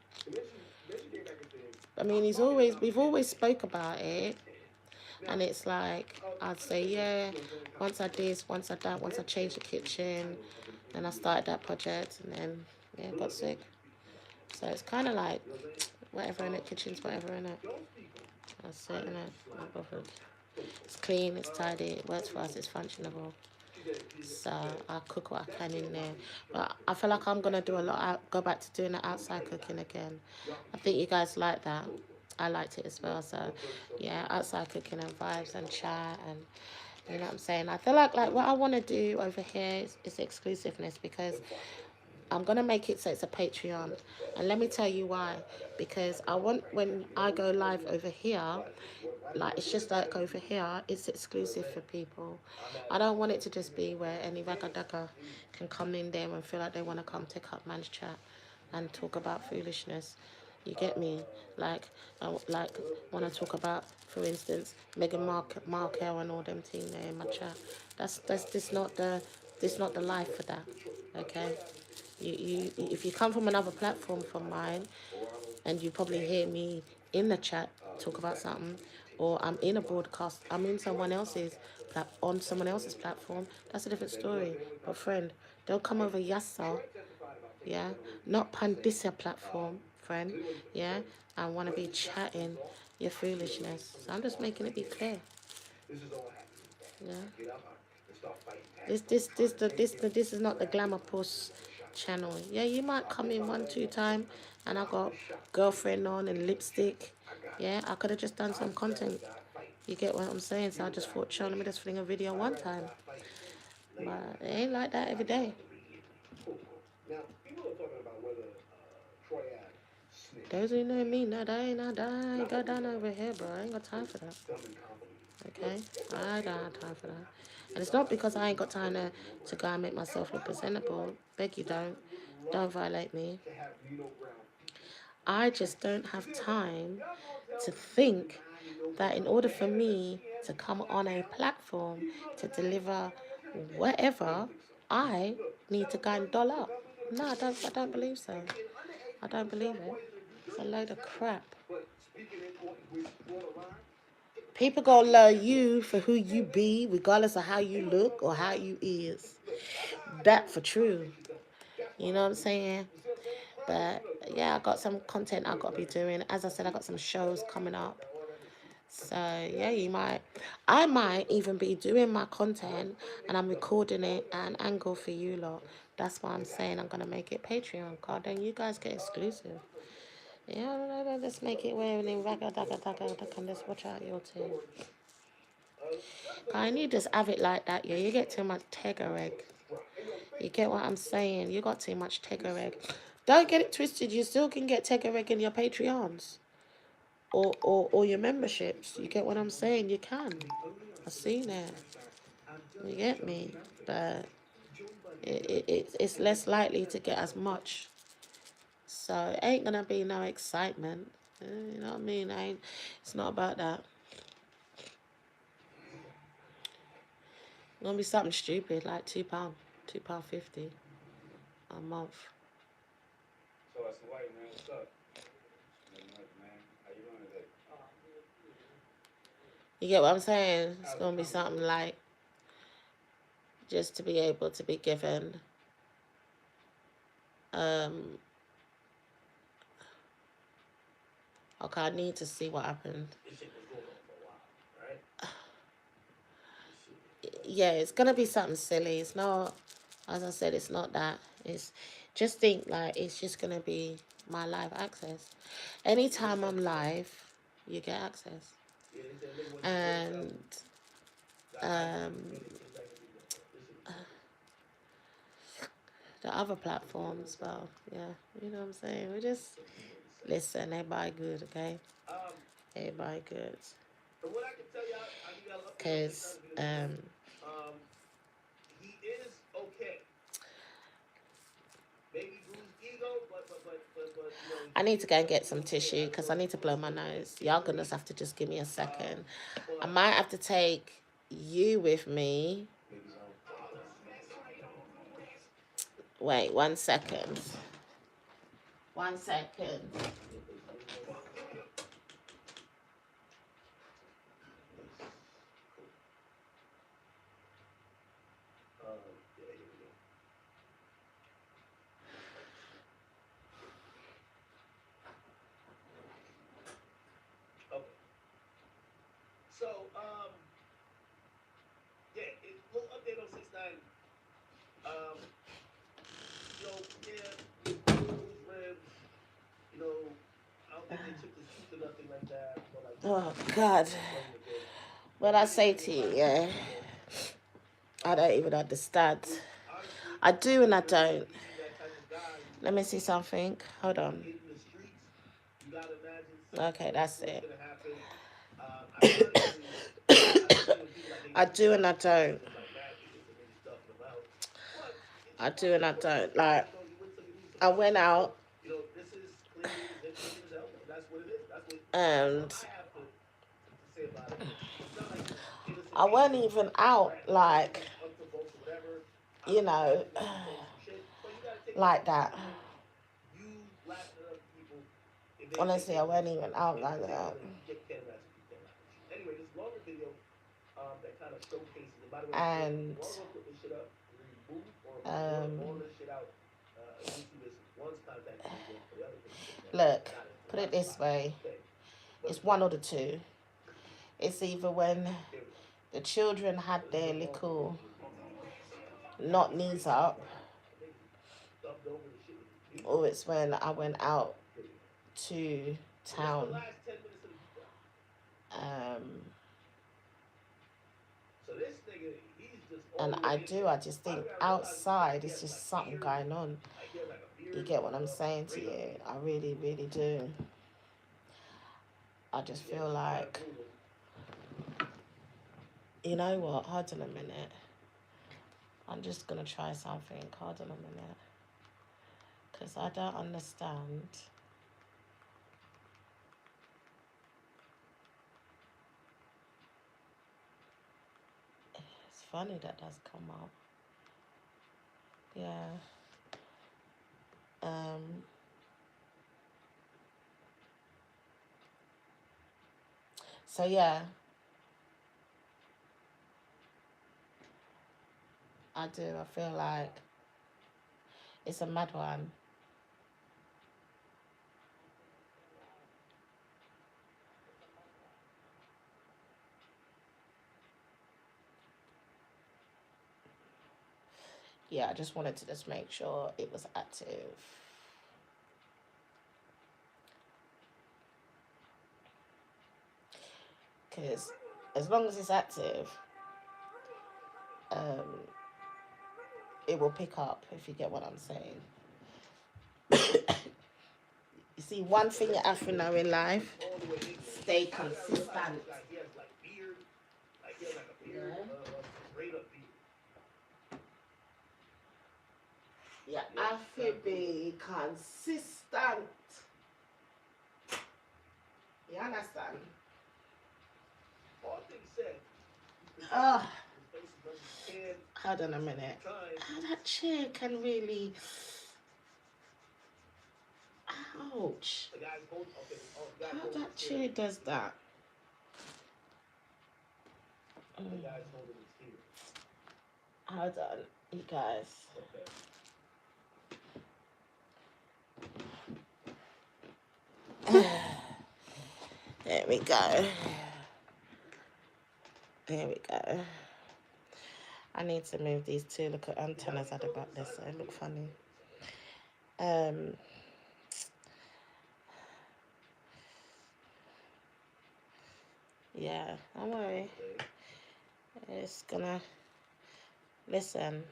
I mean, we've always spoke about it, and it's like, I'd say, yeah, once I this, once I that, once I changed the kitchen, and I started that project, and then, yeah, got sick. So it's kind of like, whatever in it, kitchen's whatever in it. That's it, innit? Not bothered. It's clean, it's tidy, it works for us, it's functionable. So I cook what I can in there. But I feel like I'm gonna do a lot go back to doing the outside cooking again. I think you guys like that. I liked it as well. So yeah, outside cooking and vibes and chat and you know what I'm saying. I feel like what I want to do over here is exclusiveness because I'm gonna make it so it's a Patreon, and let me tell you why. Because I want when I go live over here, like it's just like over here, it's exclusive for people. I don't want it to just be where any ragadaka can come in there and feel like they want to come take up man's chat and talk about foolishness. You get me? Like, I want to talk about, for instance, Meghan Markle and all them things there in my chat. That's this not the life for that. Okay. If you come from another platform from mine, and you probably hear me in the chat talk about something, or I'm in a broadcast, I'm in on someone else's platform. That's a different story. But friend, don't come over Yassa, yeah, not Pandissa platform, friend, yeah, and want to be chatting your foolishness. So I'm just making it be clear, yeah. This is not the glamour post channel. Yeah, you might come in 1, 2 time, and I got girlfriend on and lipstick. Yeah, I could have just done some content. You get what I'm saying? So I just thought, let me just fling a video one time. But it ain't like that every day. Those who know me, no, that ain't got down over here, bro. I ain't got time for that. Okay? I don't have time for that. And it's not because I ain't got time to go and make myself look presentable. Beg you don't. Don't violate me. I just don't have time to think that in order for me to come on a platform to deliver whatever, I need to go and doll up. No, I don't believe so. I don't believe it. It's a load of crap. People gonna love you for who you be, regardless of how you look or how you is. That for true. You know what I'm saying? But yeah, I got some content I got to be doing. As I said, I got some shows coming up. So yeah, I might even be doing my content and I'm recording it at an angle for you lot. That's why I'm saying I'm gonna make it Patreon card. Then you guys get exclusive. Yeah, let's make it wearing in raga daga daga daga. Let's watch out your team. I need to just have it like that, yeah. You get too much Tegger egg. You get what I'm saying? You got too much Tegger egg. Don't get it twisted. You still can get Tegger egg in your Patreons or your memberships. You get what I'm saying? You can. I've seen it. You get me? But it's less likely to get as much. So it ain't gonna be no excitement. You know what I mean? It's not about that. It's gonna be something stupid like £2, £2.50 a month. So that's the white man. What's up? Man. How you doing today? You get what I'm saying? It's gonna be something like just to be able to be given okay, I need to see what happened. This shit was going on for a while, right? Yeah, it's gonna be something silly. It's not, as I said, it's not that. It's just think like it's just gonna be my live access. Anytime I'm live, you get access. And the other platforms, well, yeah, you know what I'm saying? We just listen, everybody good, okay? Everybody good. From what I can tell y'all, I give y'all Because he is okay. Maybe bruised ego, but you know. I need to go and get some tissue because I need to blow my nose. Y'all gonna just have to just give me a second. I might have to take you with me. Wait, 1 second. 1 second. So, yeah, little update on 6ix9ine. You know, yeah, bruised ribs. You know, I don't think they took the tooth or nothing like that. But like, oh God. What I say to you, yeah, I don't even understand. I do and I don't. Let me see something. Hold on. Okay, that's it. I do and I don't. I do and I don't. Like, I went out and I wasn't even out like, you know, like that. Honestly, I wasn't even out like that. And look, put it this way. It's one or the two. It's either when the children had their little not knees up, or it's when I went out to town. And I just think outside is just something going on. You get what I'm saying to you? I really, really do. I just feel like, you know what? Hold on a minute. I'm just going to try something. Hold on a minute. Because I don't understand. It's funny that does come up. Yeah. So yeah. I do. I feel like it's a mad one. Yeah, I just wanted to just make sure it was active. Because as long as it's active, um, it will pick up, if you get what I'm saying. You see, one thing you have to know in life, stay consistent. Yeah. You have to be consistent. You understand? Oh, hold on a minute. How that chair can really... Ouch. How that chair does that? Hold on, you guys. There we go. There we go. I need to move these two little antennas at the back there so they look funny. Yeah, don't worry. It's gonna... Listen.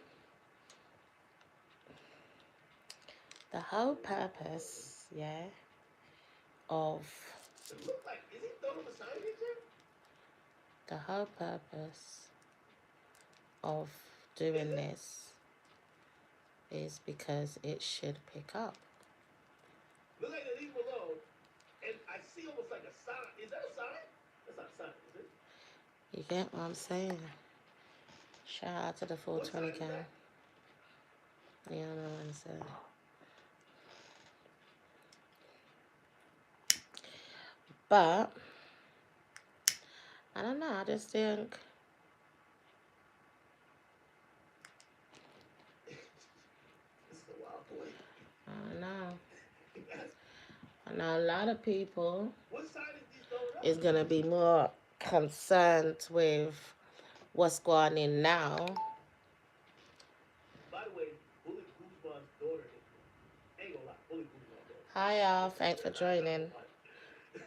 The whole purpose, yeah, of... The whole purpose of doing this is because it should pick up. Look like they leave them alone, and I see almost like a sign. Is that a sign? That's not a sign, is it? You get what I'm saying? Shout out to the 420 cam. Yeah, I know what I'm saying. But I don't know. I just think... I don't know. I know a lot of people is going to be more concerned with what's going on now. By the way, Bullet Guzman's daughter ain't gonna lie. Bullet Guzman's daughter. Hi y'all, thanks for joining. If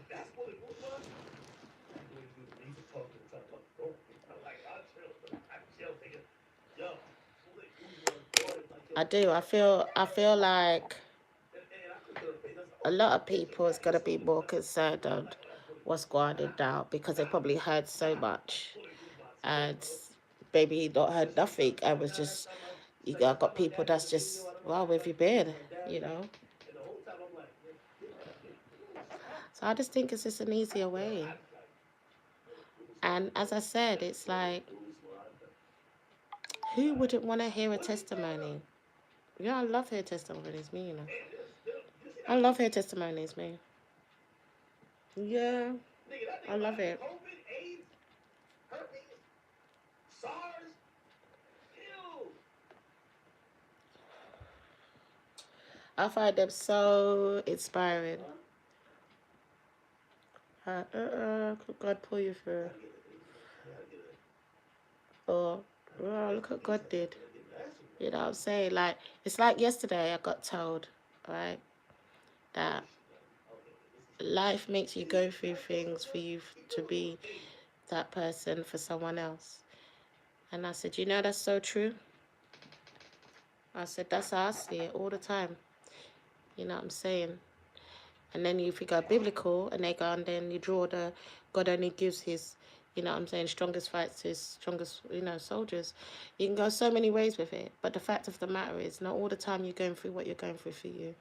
that's Bullet Guzman, I do. I feel like a lot of people is gonna be more concerned on what's going on now because they probably heard so much, and maybe not heard nothing. I was just, got people that's just, well, where have you been? You know. So I just think it's just an easier way. And as I said, it's like, who wouldn't want to hear a testimony? Yeah, I love hearing testimonies, me, you know. I love hearing testimonies, me. Yeah, I love it. I find them so inspiring. Could God pull you through? Or, oh, look what God did. You know what I'm saying? Like, it's like yesterday I got told, right, that life makes you go through things for you to be that person for someone else. And I said, you know, that's so true. I said, that's how I see it all the time. You know what I'm saying? And then if you go biblical and they go and then you draw the God only gives his, you know what I'm saying, strongest fights to his strongest, soldiers. You can go so many ways with it. But the fact of the matter is, not all the time you're going through what you're going through for you.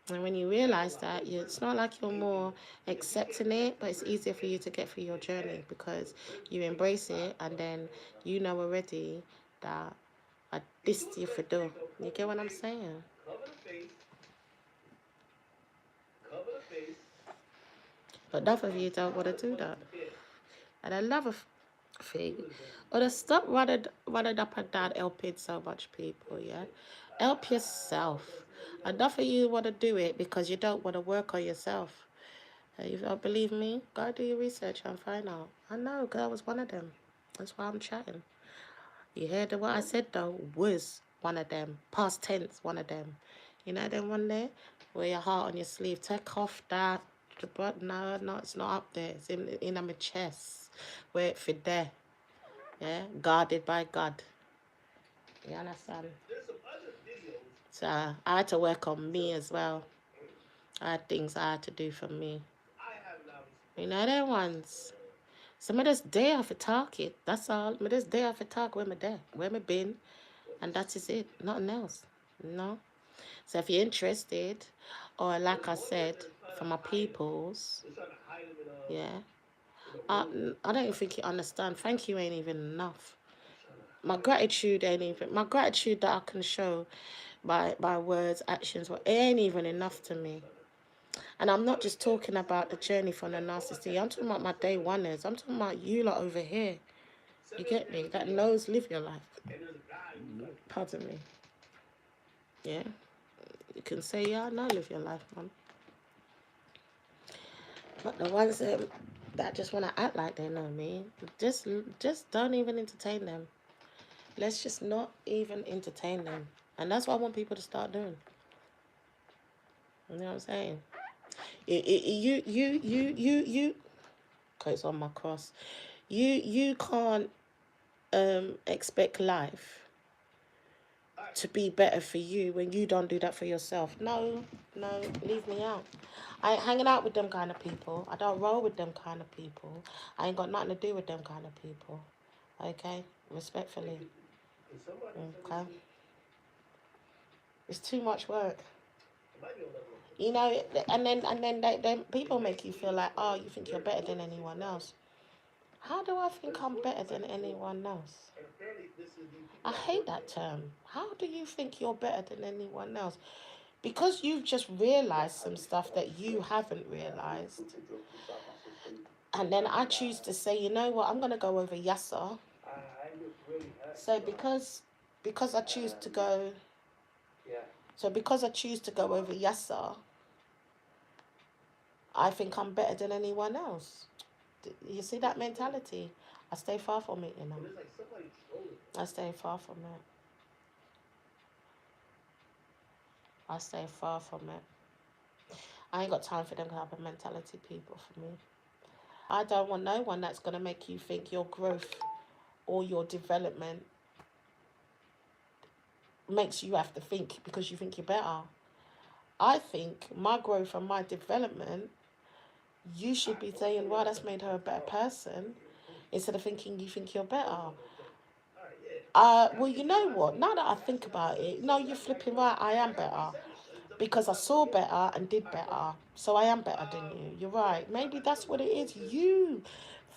And when you realise that, it's not like you're more accepting it, but it's easier for you to get through your journey because you embrace it and then you know already that this you for do. You get what I'm saying? But enough of you don't want to do that. And I love a thing. Or to stop running up and down helping so much people, yeah? Help yourself. Enough of you want to do it because you don't want to work on yourself. If you don't believe me, go do your research and find out. I know, because I was one of them. That's why I'm chatting. You heard what I said, though? Was one of them. Past tense, one of them. You know them one there? Wear your heart on your sleeve. Take off that But no, no, it's not up there. It's in my chest, where it fit there. Yeah, guarded by God. You understand? So I had to work on me as well. I had things I had to do for me. You know them ones. Some of this day off for talk it. That's all. Me this day off for talk where me there. Where me been. And that is it. Nothing else. No. So if you're interested, or like I said, for my peoples, yeah. I don't think you understand. Thank you ain't even enough. My gratitude ain't even my gratitude that I can show by words, actions, what ain't even enough to me. And I'm not just talking about the journey from the narcissist. I'm talking about my day oneers. I'm talking about you lot over here. You get me? That knows live your life. Pardon me. Yeah. You can say, yeah, I know live your life, man. But the ones that just want to act like they know me, just don't even entertain them. Let's just not even entertain them. And that's what I want people to start doing. You know what I'm saying? You. Okay, it's on my cross. You can't expect life to be better for you when you don't do that for yourself. No, no, leave me out. I ain't hanging out with them kind of people. I don't roll with them kind of people. I ain't got nothing to do with them kind of people. Okay? Respectfully. Okay? It's too much work. You know, and then they people make you feel like, oh, you think you're better than anyone else. How do I think I'm better than anyone else? I hate that term. How do you think you're better than anyone else? Because you've just realized some stuff that you haven't realized. And then I choose to say, you know what, I'm going to go over Yasser. So because I choose to go because I choose to go over Yasser, I think I'm better than anyone else. You see that mentality? I stay far from it, you know. I stay far from it. I stay far from it. I ain't got time for them type of mentality people for me. I don't want no one that's going to make you think your growth or your development makes you have to think because you think you're better. I think my growth and my development, you should be saying, wow, that's made her a better person, instead of thinking you think you're better. Well, you know what? Now that I think about it, no, you're flipping right. I am better because I saw better and did better. So I am better than you. You're right. Maybe that's what it is. You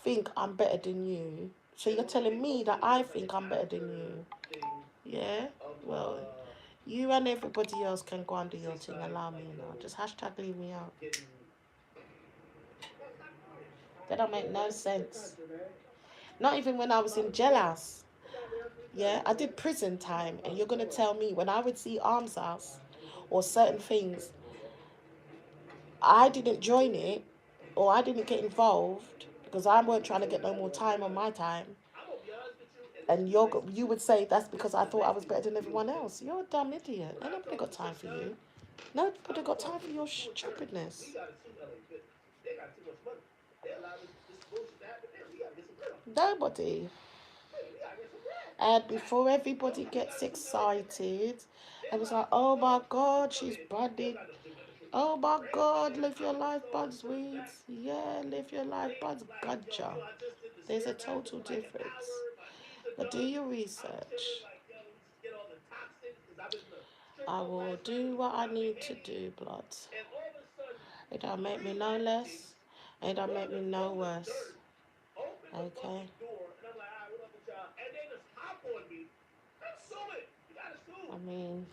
think I'm better than you. So you're telling me that I think I'm better than you. Yeah? Well, you and everybody else can go and do your thing. Allow me, you know. Just hashtag leave me out. That don't make no sense. Not even when I was in jail house. Yeah, I did prison time, and you're gonna tell me when I would see arms house or certain things, I didn't join it or I didn't get involved because I weren't trying to get no more time on my time. And you would say that's because I thought I was better than everyone else. You're a dumb idiot. Ain't nobody got time for you. Nobody got time for your stupidness. Nobody. And before everybody gets excited, I was like, oh my God, she's budding. Oh my God, live your life, buds weeds. Yeah, live your life, buds ganja. There's a total difference. But do your research. I will do what I need to do, blood. It don't make me no less. It don't make me no worse. Okay? I mean,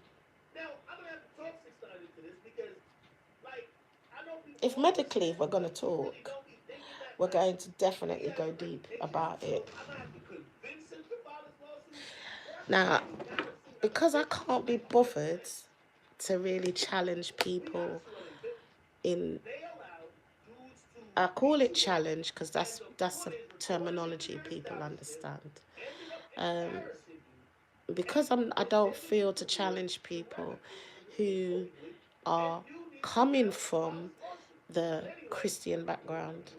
if medically we're going to talk, we're going to definitely go deep about it. Now, because I can't be bothered to really challenge people in, I call it challenge because that's a terminology people understand. Um, because I don't feel to challenge people who are coming from the Christian background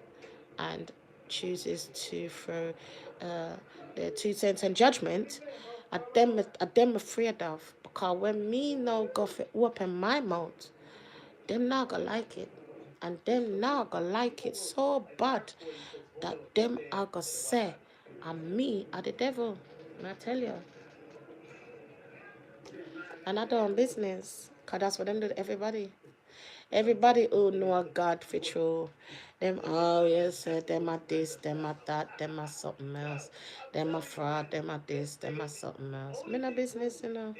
and chooses to throw their 2 cents and judgment, I them afraid of. Because when me no go for open my mouth, them not gonna like it. And them not gonna like it so bad that them are gonna say, and me are the devil. And I tell you. And I do business. Because that's what them do to everybody. Everybody who know a God for true. Them always say them are this, them are that, them are something else. Them are fraud, them are this, them are something else. Me no business, you know.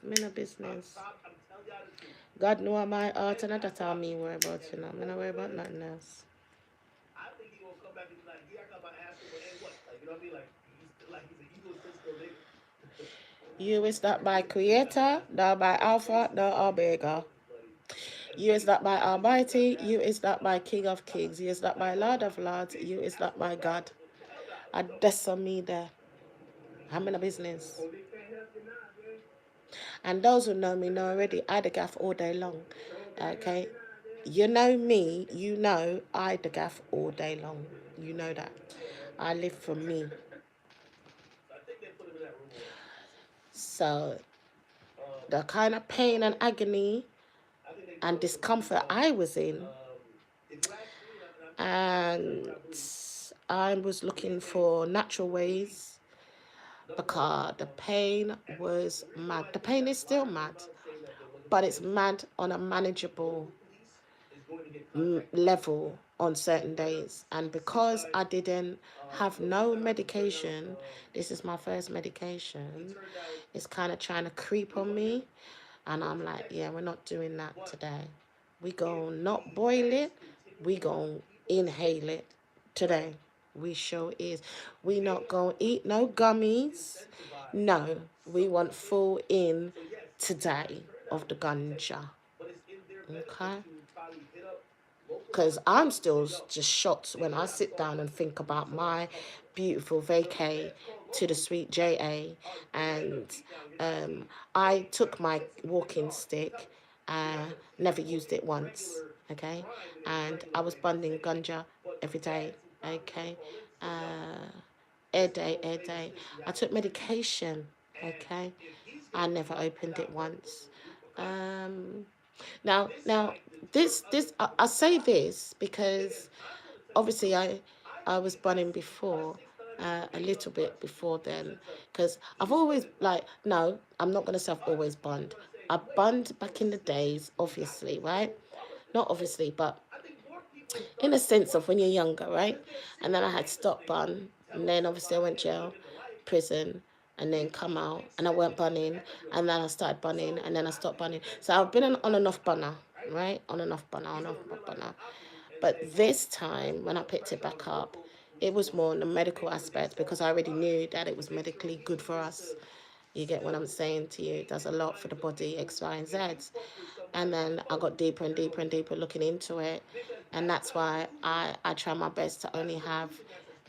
Me no business. God know my heart and that's all me worry about, you know. Me no worry about nothing else. I think he gonna come back and be like, yeah, I got my ass whooped, and what? Like, you know what I mean? He's an egotistical nigga. You is not my creator, nor my alpha, nor omega. You is not my almighty, you is not my king of kings, you is not my lord of lords, you is not my God. And that's on me there. I'm in a business. And those who know me know already, I the gaff all day long. Okay? You know me, you know I the gaff all day long. You know that. I live for me. So the kind of pain and agony and discomfort I was in, and I was looking for natural ways because the pain was mad. The pain is still mad, but it's mad on a manageable level on certain days. And because I didn't have no medication, this is my first medication, it's kind of trying to creep on me. And I'm like, yeah, we're not doing that today. We gonna not boil it, we gonna inhale it today. We sure is. We not gonna eat no gummies. No, we want full in today of the ganja. Okay? Because I'm still just shocked when I sit down and think about my beautiful vacay to the sweet JA. And I took my walking stick, never used it once, okay? And I was bunding ganja every day, okay? Air day, air day. I took medication, okay? I never opened it once. Now, I say this because obviously I was bunning before, a little bit before then, because I've always like no, I'm not gonna say I've always bunned. I bunned back in the days, obviously, right? Not obviously, but in a sense of when you're younger, right? And then I had stopped bun, and then obviously I went jail, prison, and then come out, and I went bunning, and then I started bunning, and then I stopped bunning. So I've been an on and off bunner, right? On and off bunner, on and off bunner. But this time, when I picked it back up, it was more on the medical aspect because I already knew that it was medically good for us. You get what I'm saying to you? It does a lot for the body, X, Y, and Z. And then I got deeper and deeper and deeper looking into it. And that's why I try my best to only have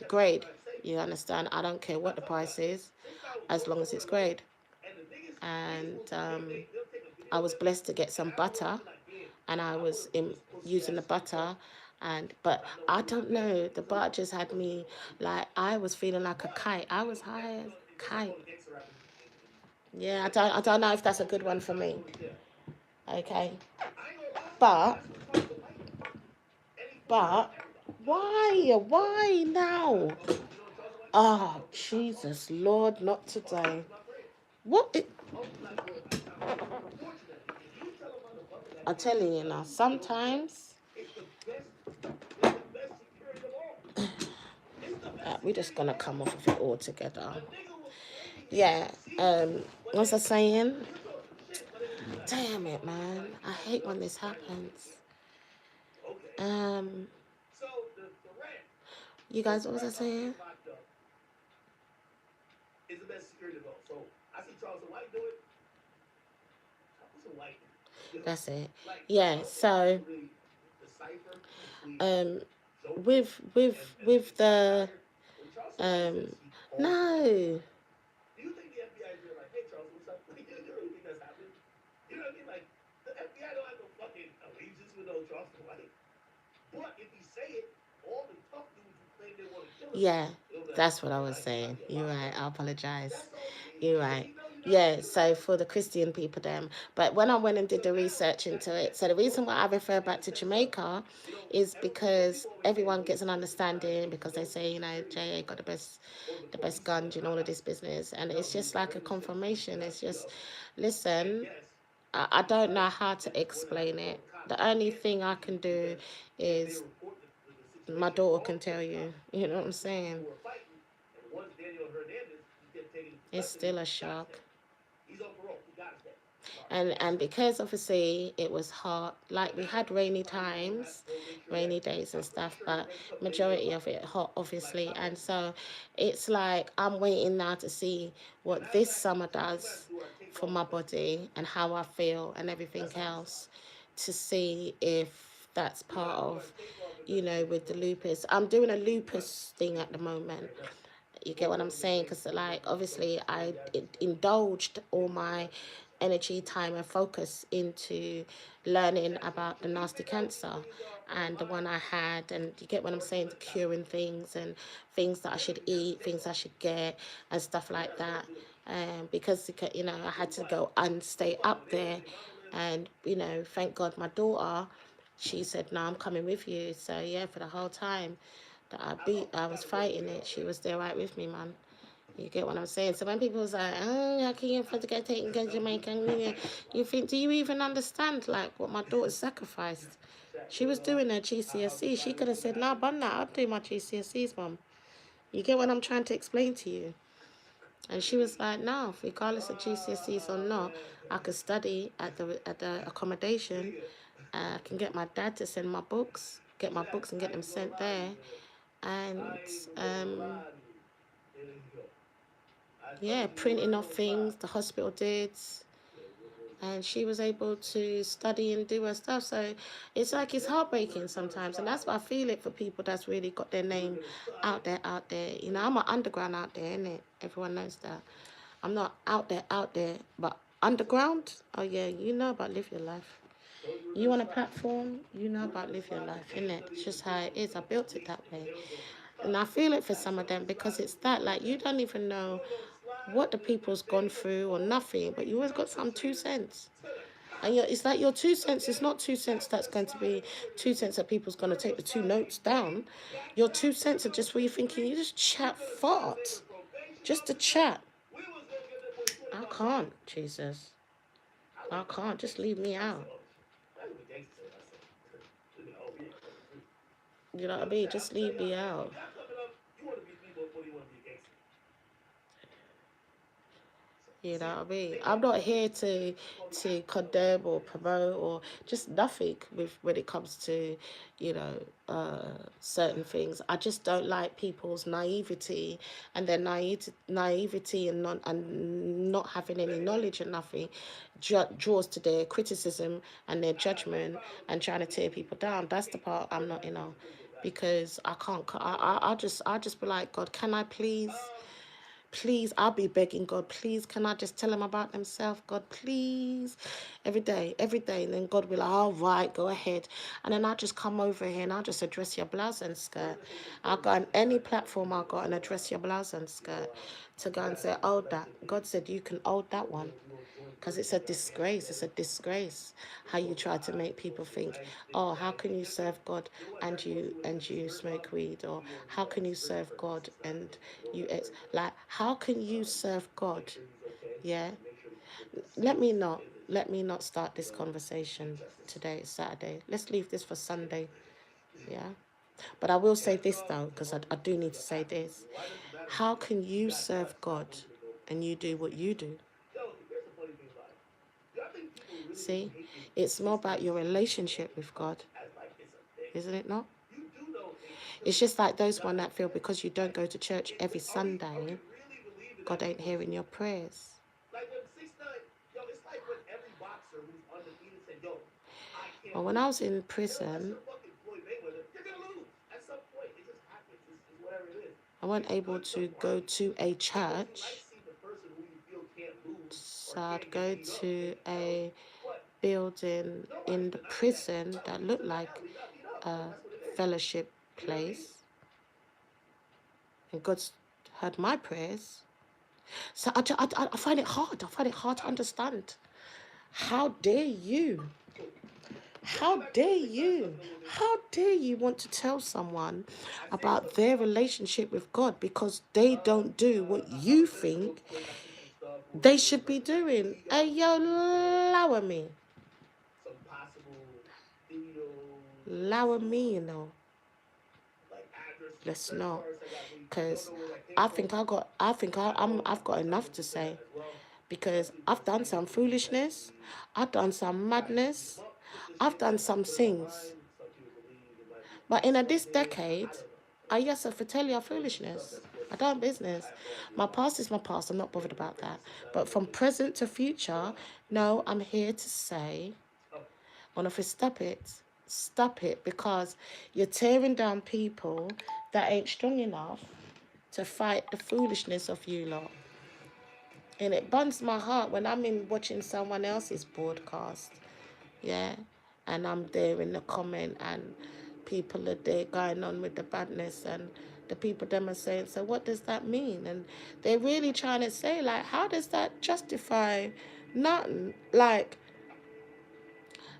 grade. You understand? I don't care what the price is, as long as it's grade. And I was blessed to get some butter, and I was using the butter. But I don't know, the butter just had me like I was feeling like a kite. I was high as a kite. Yeah, I don't know if that's a good one for me. Okay. But but why now? Oh Jesus Lord, not today. What it, I'm telling you now, sometimes we're just gonna come off of it all together. Yeah. What was I saying? Damn it, man. I hate when this happens. Um, you guys, what was I saying? That's it. Yeah. So, um, with the no. Do you think the FBI is like, hey Charles, what's up? Like, you really think that's happening? You know what I mean? Like, the FBI don't have no fucking allegiance with no Charles White. Yeah, that's what I was saying. You're right. I apologize. You're right. Yeah, so for the Christian people, them. But when I went and did the research into it, so the reason why I refer back to Jamaica is because everyone gets an understanding because they say, JA got the best guns and all of this business, and it's just like a confirmation. It's just, listen, I don't know how to explain it. The only thing I can do is my daughter can tell you. You know what I'm saying? It's still a shock. And because obviously it was hot, like we had rainy times, rainy days and stuff, but majority of it hot obviously. And so it's like I'm waiting now to see what this summer does for my body and how I feel and everything else, to see if that's part of, with the lupus. I'm doing a lupus thing at the moment. You get what I'm saying? Because, like, obviously, I indulged all my energy, time, and focus into learning about the nasty cancer and the one I had. And you get what I'm saying? Curing things and things that I should eat, things I should get, and stuff like that. Because, I had to go and stay up there. And, thank God my daughter, she said, no, I'm coming with you. So, yeah, for the whole time that I was fighting it, she was there right with me, man. You get what I'm saying? So when people was like, oh, how can you afford to get taken to Jamaica? You think, do you even understand, like, what my daughter sacrificed? She was doing her GCSE. She could have said, no, bun that. I'll do my GCSEs, mum. You get what I'm trying to explain to you? And she was like, no, regardless of GCSEs or not, I could study at the accommodation. I can get my dad to send my books, get my books and get them sent there. And yeah, printing off things the hospital did, and she was able to study and do her stuff. So it's like it's heartbreaking sometimes, and that's why I feel it for people that's really got their name out there. I'm an underground out there, innit? Everyone knows that. I'm not out there, but underground. Oh yeah, you know about live your life. You on a platform, you know about live your life, innit? It's just how it is. I built it that way. And I feel it for some of them because it's that, like, you don't even know what the people's gone through or nothing, but you always got some 2 cents. And it's like your 2 cents is not 2 cents that's going to be 2 cents that people's going to take the 2 notes down. Your 2 cents are just where you're thinking, you just chat fart. Just to chat. I can't, Jesus. I can't. Just leave me out. You know what I mean? Just leave me out. You know what I mean? I'm not here to condemn or promote or just nothing with when it comes to, certain things. I just don't like people's naivety and their naivety and not having any knowledge and nothing draws to their criticism and their judgment and trying to tear people down. That's the part I'm not in on, because I can't. I just be like, God, can I please? Please, I'll be begging God, please, can I just tell them about themselves? God, please. Every day. And then God will, all right, go ahead. And then I'll just come over here and I'll just address your blouse and skirt. I'll go on any platform I'll go and address your blouse and skirt to go and say, hold that. God said you can hold that one. Because it's a disgrace. It's a disgrace how you try to make people think, oh, how can you serve God and you smoke weed, or how can you serve God and like, how can you serve God? Yeah. Let me not start this conversation today. It's Saturday. Let's leave this for Sunday. Yeah. But I will say this though, because I do need to say this. How can you serve God and you do what you do? See, it's more about your relationship with God, isn't it not? It's just like those one that feel because you don't go to church every Sunday, God ain't hearing your prayers. Well, when I was in prison, I wasn't able to go to a church, so I'd go to a building in the prison that looked like a fellowship place, and God's heard my prayers. So I find it hard. I find it hard to understand. How dare you? How dare you? How dare you want to tell someone about their relationship with God because they don't do what you think they should be doing? Hey, yo, lower me. Lower me, you know. Let's not, because I've got enough to say, because I've done some foolishness, I've done some madness, I've done some things. But in this decade, I yes, I tell you foolishness. I done business. My past is my past. I'm not bothered about that. But from present to future, no, I'm here to say, well, if you stop it, because you're tearing down people that ain't strong enough to fight the foolishness of you lot. And it burns my heart when I'm in watching someone else's broadcast, yeah, and I'm there in the comment and people are there going on with the badness, and the people them are saying, so what does that mean? And they're really trying to say, like, how does that justify nothing? Like,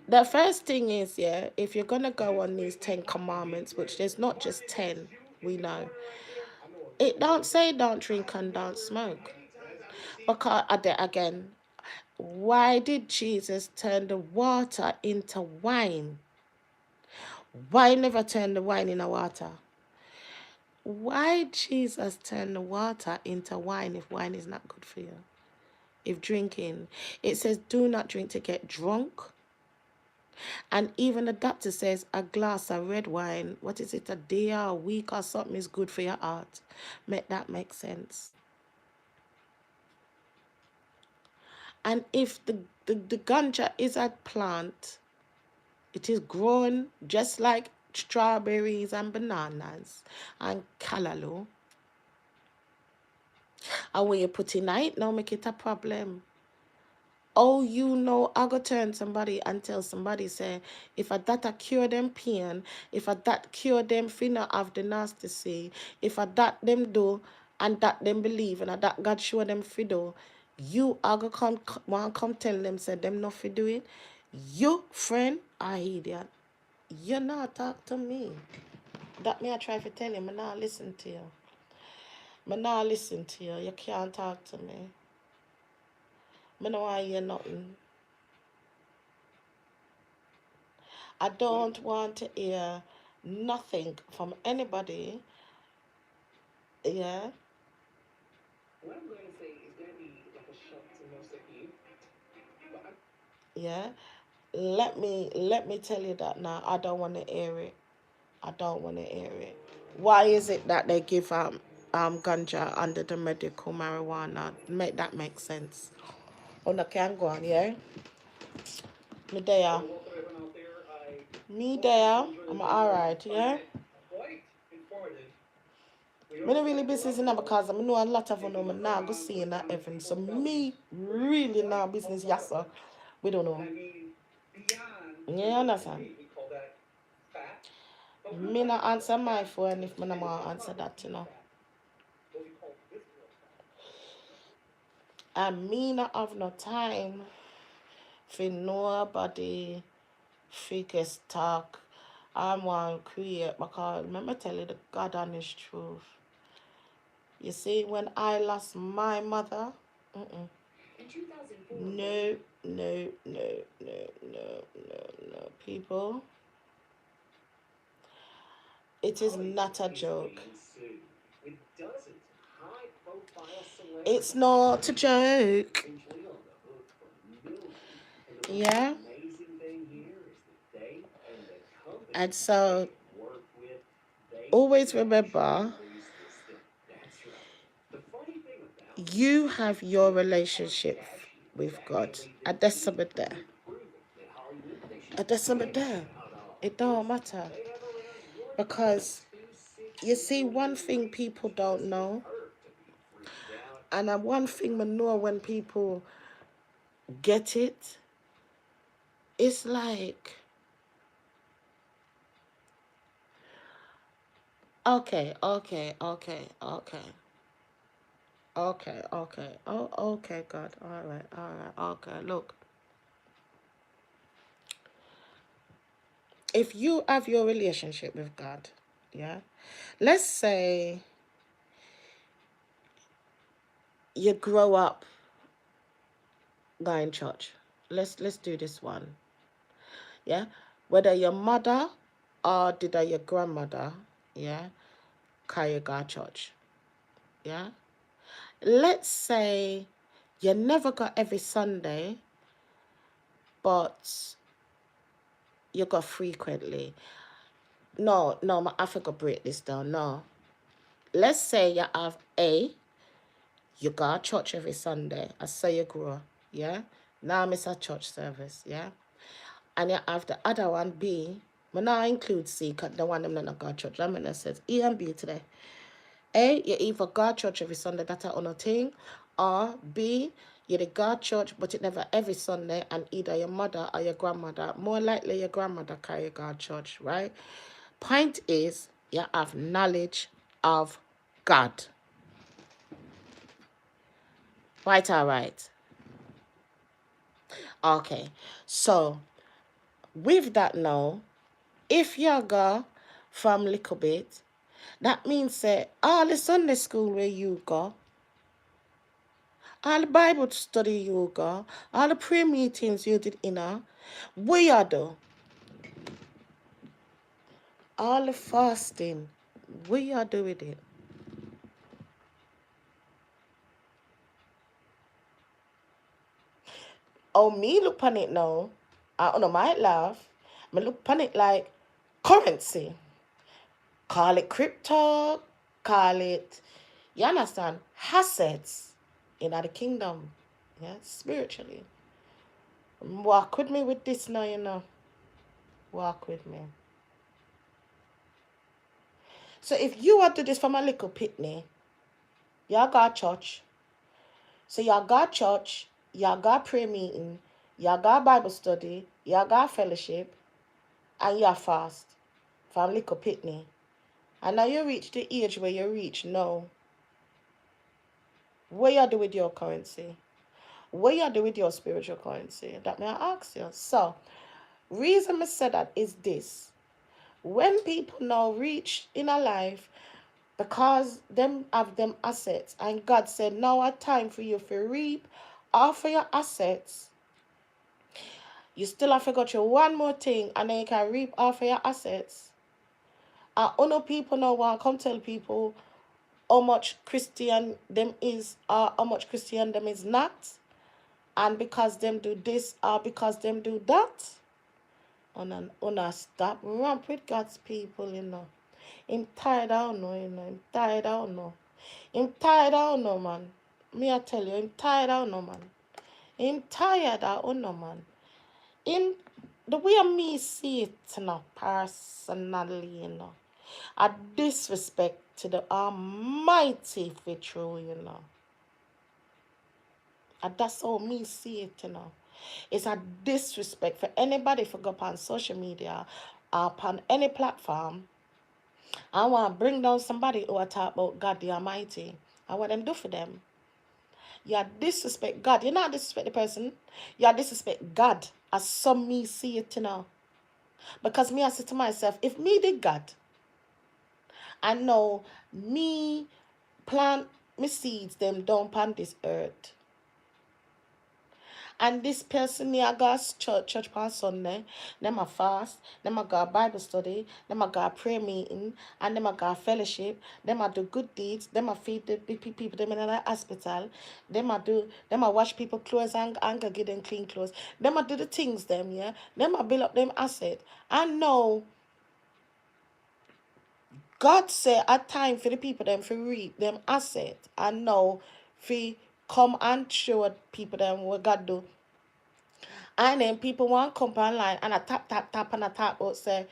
the first thing is, yeah, if you're gonna go on these 10 commandments, which there's not just 10, we know, it don't say don't drink and don't smoke. Because again, why did Jesus turn the water into wine? Why never turn the wine into water? Why Jesus turn the water into wine if wine is not good for you? If drinking, it says do not drink to get drunk. And even the doctor says a glass of red wine, what is it, a day or a week or something is good for your heart. Make that make sense. And if the ganja is a plant, it is grown just like strawberries and bananas and callaloo. And when you put in it, now make it a problem. Oh, you know, I go turn somebody and tell somebody, say, if a that a cure them pain, if a that cure them finna have the nasty see, if a that them do, and that them believe, and a that God show them fido, you are go come tell them, say them not fi do it. You, friend, I idiot. You not talk to me. That me I try to tell you, me not listen to you. Me not listen to you. You can't talk to me. Me no want hear nothing. I don't want to hear nothing from anybody. Yeah. What I'm going to say is going to be like a shock to most of you. Yeah. Let me tell you that now. I don't want to hear it. I don't want to hear it. Why is it that they give ganja under the medical marijuana? Make that make sense. Oh, no, can go on, yeah? Me there. Me there. I'm alright, yeah? Me not really business in that because I know a lot of them now go see in that heaven. So me really now business, yes sir. We don't know. Yeah, understand? Me not answer my phone if me not want answer that, you know. And me not have no time for nobody figure talk. I want to create because let me tell you the God honest truth. You see, when I lost my mother, no, no, no, no, no, no, no, people. It is not a joke. It's not a joke. Yeah. And so, always remember, you have your relationship with God. And there's something there. And there's something there. It don't matter. Because, you see, one thing people don't know, and one thing we know when people get it, it's like Okay, okay, okay, okay. Okay, okay. Oh, okay, God. All right, okay. Look, if you have your relationship with God, yeah, let's say you grow up going church. Let's do this one, yeah. Whether your mother or did your grandmother, yeah, carry go church, yeah. Let's say you never got every Sunday, but you got frequently. No, no, I forgot to break this down. No, let's say you have A, you go to church every Sunday. I say you grow, yeah? Now I miss a church service, yeah? And you have the other one, B. But now I include C, because the one them not go to church. That means says E and B today. A, you either go to church every Sunday, that's another thing. Or B, you the go to church, but it never every Sunday, and either your mother or your grandmother, more likely your grandmother carry you go to church, right? Point is, you have knowledge of God. Right, all right. Okay. So, with that now, if you go from little bit, that means that all the Sunday school where you go, all the Bible study you go, all the prayer meetings you did in where you do, all the fasting, where you do with it. Oh, me look on it now. I don't know, might laugh. Me look on it like currency. Call it crypto, call it, you understand, assets in the kingdom, yeah, spiritually. Walk with me with this now, you know. Walk with me. So if you want to do this from a little pitney, you got church. So you got church, you got prayer meeting, you got Bible study, you got fellowship, and you fast from little pitney. And now you reach the age where you reach now. What you do with your currency? What you do with your spiritual currency? That may I ask you. So, reason I say that is this. When people now reach in a life because them have them assets and God said now a time for you to reap off of your assets, you still have to go through one more thing and then you can reap off of your assets. And other people now want to come tell people how much Christian them is or how much Christian them is not. And because them do this or because them do that. On a stop ramp with God's people, you know. I'm tired out now, you know. I'm tired out now. I'm tired out now, man. Me I tell you, I'm tired out now, man. I'm tired out now, man. In the way me see it, you know, personally, you know, a disrespect to the Almighty for true, you know. And that's how me see it, you know. It's a disrespect for anybody for go upon social media or upon any platform. I want to bring down somebody who are talk about God the Almighty. And what them do for them. You disrespect God. You not disrespect the person. You disrespect God. As some me see it, you know. Because me I say to myself, if me did God, I know me plant me seeds them down upon this earth. And this person near God's church on Sunday, them a fast, them a go Bible study, them a go prayer meeting, and them a go fellowship, them a do good deeds, them a feed the people them in the hospital, them a wash people clothes and go give them clean clothes. Them a do the things them, yeah. Them a build up them asset. And know God say a time for the people them for reap them asset and now for come and show people them what God do. And then people want to come online and I tap and I tap out say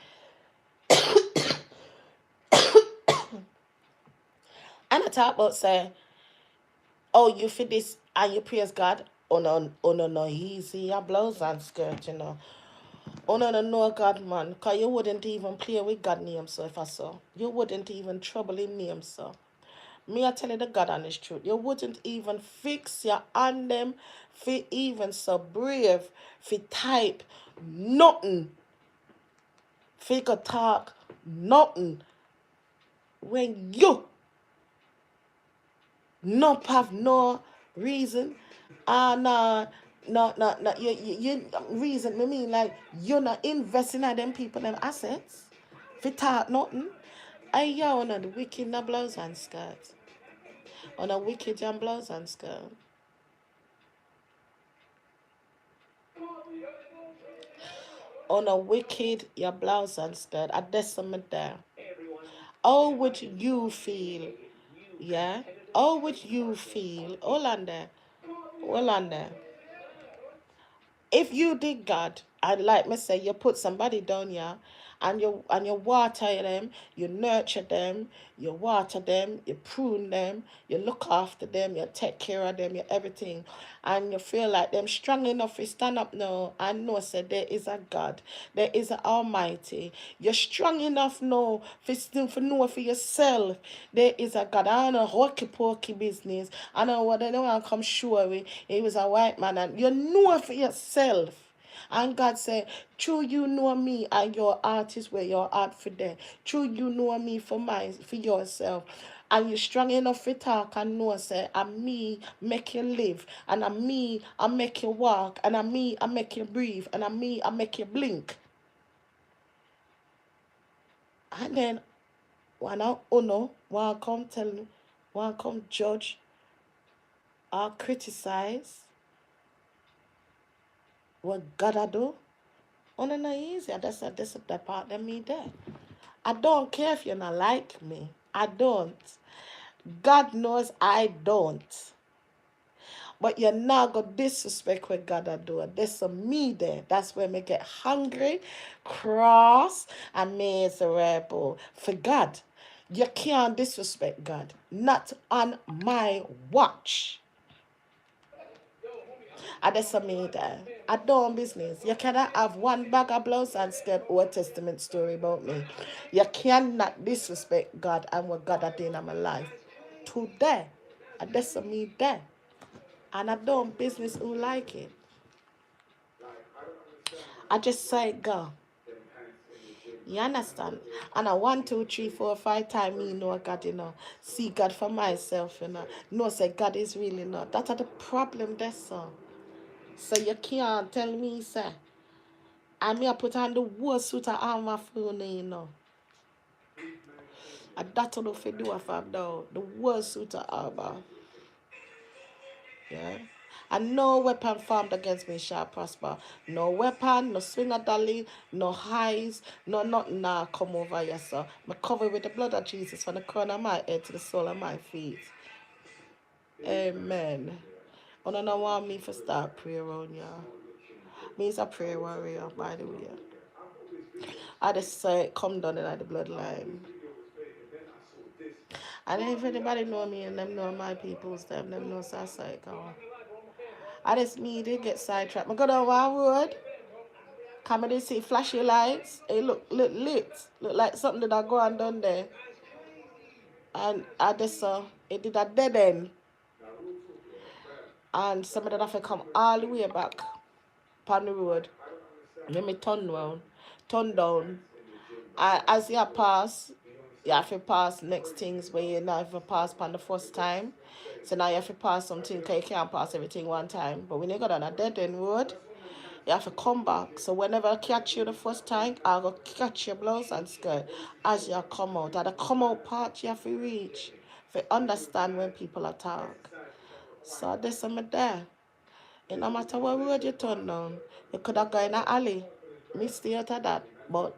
and I tap out say, oh you for this and you praise God. Oh no, no easy your blouse and skirt, you know. Oh no, no, no, God, man. Because you wouldn't even play with God name, so if I saw. You wouldn't even trouble him name, so. Me, I tell you the God honest truth. You wouldn't even fix your on them for even so brave, for type nothing, for could talk nothing. When you not have no reason, no, no, you reason, I mean, like, you're not investing in them people, them assets, for talk nothing. I yo on the wicked na blouse and skirt. On a wicked and blouse and skirt. On a wicked your blouse and skirt. I decimate there. How would you feel? Yeah? How would you feel? Hold on there. Hold on there. If you did God, and like me say, you put somebody down here, and you water them, you nurture them, you water them, you prune them, you look after them, you take care of them, you everything, and you feel like them strong enough to stand up now and know say there is a God, there is an Almighty. You're strong enough now for know for yourself there is a God. I don't know hokey pokey business. I don't know what they don't want to come show me. He was a white man, and you know for yourself. And God said, true you know me and your heart is where your heart for them. True you know me for yourself. And you're strong enough to talk and know say, and me make you live. And I'm me I make you walk. And I'm me I make you breathe. And I'm me I make you blink. And then when I uno, when I come tell me, when I come judge or criticize what God I do, uno not easy. That's the part of me there. I don't care if you not like me. I don't. God knows I don't. But you're not gonna disrespect what God I do. There's some me there. That's where me get hungry, cross, and miserable. For God. You can't disrespect God. Not on my watch. And that's me there. I don't business. You cannot have one bag of blouse and skirt Old Testament story about me. You cannot disrespect God and what God has done in my life. Today. And that's me there. And I don't business who like it. I just say go. You understand? And I 1, 2, 3, 4, 5 times me know God, See God for myself, Know say God is really not. That's the problem that's so. So you can't tell me, say. And me I put on the worst suit of armor for you. And that's what I do if I'm down. The worst suit of armor. Yeah. And no weapon formed against me shall prosper. No weapon, no swinger dolly, no highs, no nothing now come over you, sir. I'm covered with the blood of Jesus from the crown of my head to the sole of my feet. Amen. I don't want me to start prayer on you. Me is a prayer warrior, by the way. I just say come down in the bloodline. And if anybody know me and them know my peoples, them know so psycho. I just me they get sidetracked. I go down one road. Come and see flashy lights. It look lit. Look like something that I go and done there. And I just saw it did a dead end. And somebody have to come all the way back upon the road. Let me turn around. Turn down. And as you pass, you have to pass next things where you not even pass upon the first time. So now you have to pass something because you can't pass everything one time. But when you go down a dead end road, you have to come back. So whenever I catch you the first time, I'll go catch your blouse and skirt as you come out. At the come out part you have to reach. To understand when people attack. So there's some there. And no matter what road you turn down, you could have gone in an alley. Me stay out of that. But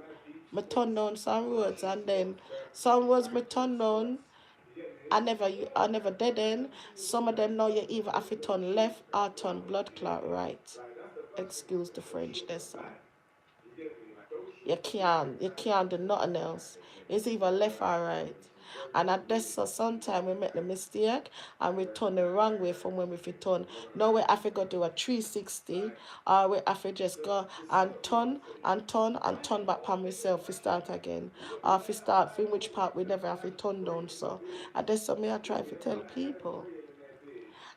me turn down some roads and then some roads me turn down I never dead end. Some of them now you either have to turn left or turn blood clot right. Excuse the French there, sir. You can't do nothing else. It's either left or right. And at this so sometimes we make the mistake and we turn the wrong way from when we fit turn. Now we have to go do a 360 or we have to just go and turn back upon myself to start again. Or if we start from which part we never have to turn down. So and that's something I try to tell people.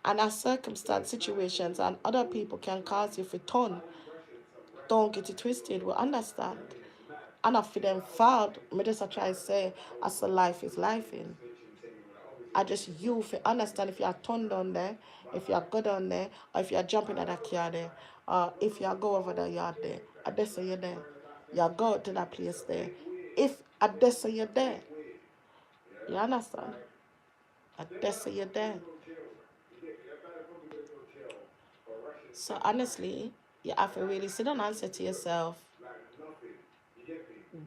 And as circumstance situations and other people can cause you to turn. Don't get it twisted, we understand. And I feel them fault. Me just I try to say as a life is life in. I just you if you understand if you are turned on there, if you are good on there, or if you are jumping at that car there, or if you are go over the yard there, I just say you're there. You go to that place there. If I just say you're there, you understand? I just say you're there. So honestly, you have to really sit down and say to yourself,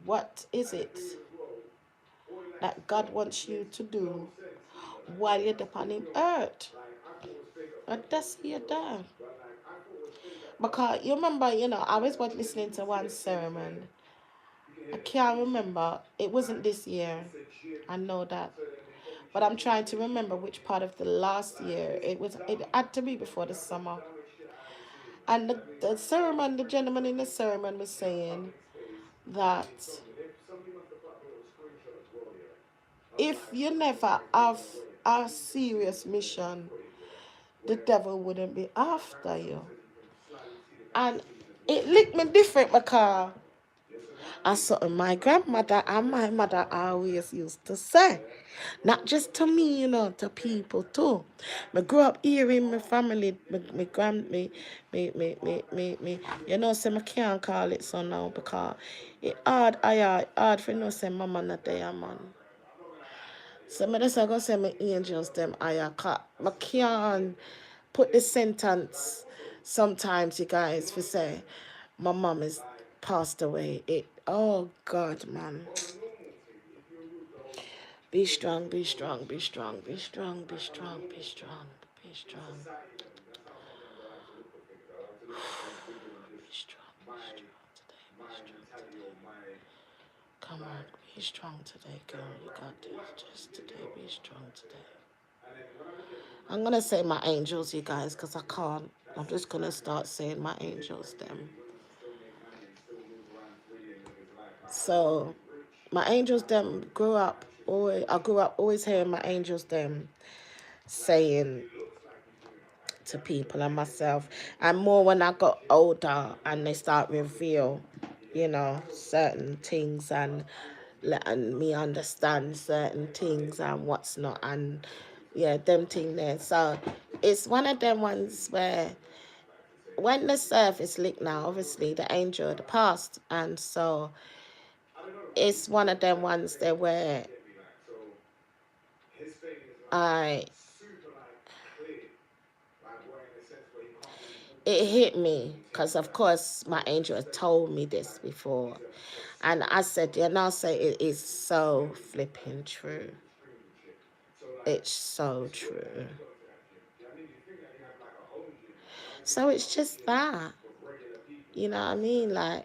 what is it that God wants you to do while you're upon him earth? And that's you're there. Because you remember, I always was listening to one sermon. I can't remember. It wasn't this year. I know that. But I'm trying to remember which part of the last year. It had to be before the summer. And the gentleman in the sermon was saying that if you never have a serious mission, the devil wouldn't be after you. And it licked me different because that's something my grandmother and my mother always used to say. Not just to me, to people too. I grew up here in my family, my grand, me, say I can't call it so now because it hard for say mama not there, man. So I just go say my angels them I can't put the sentence sometimes you guys for say my mom is passed away. Oh God, man. Be strong, be strong, be strong, be strong, be strong, be strong, be strong. Be strong, be strong today, be strong today. Come on, be strong today, girl. You got this. Just today, be strong today. I'm gonna say my angels, you guys, because I can't. I'm just gonna start saying my angels them. So my angels them grew up always I grew up always hearing my angels them saying to people and myself, and more when I got older and they start reveal, certain things and letting me understand certain things and what's not, and yeah, them thing there. So it's one of them ones where when the surface lick now, obviously the angel of the past, and so it's one of them ones there where I it hit me because of course my angel had told me this before, and I said, say it is so flipping true. It's so true. So it's just that, what I mean? Like,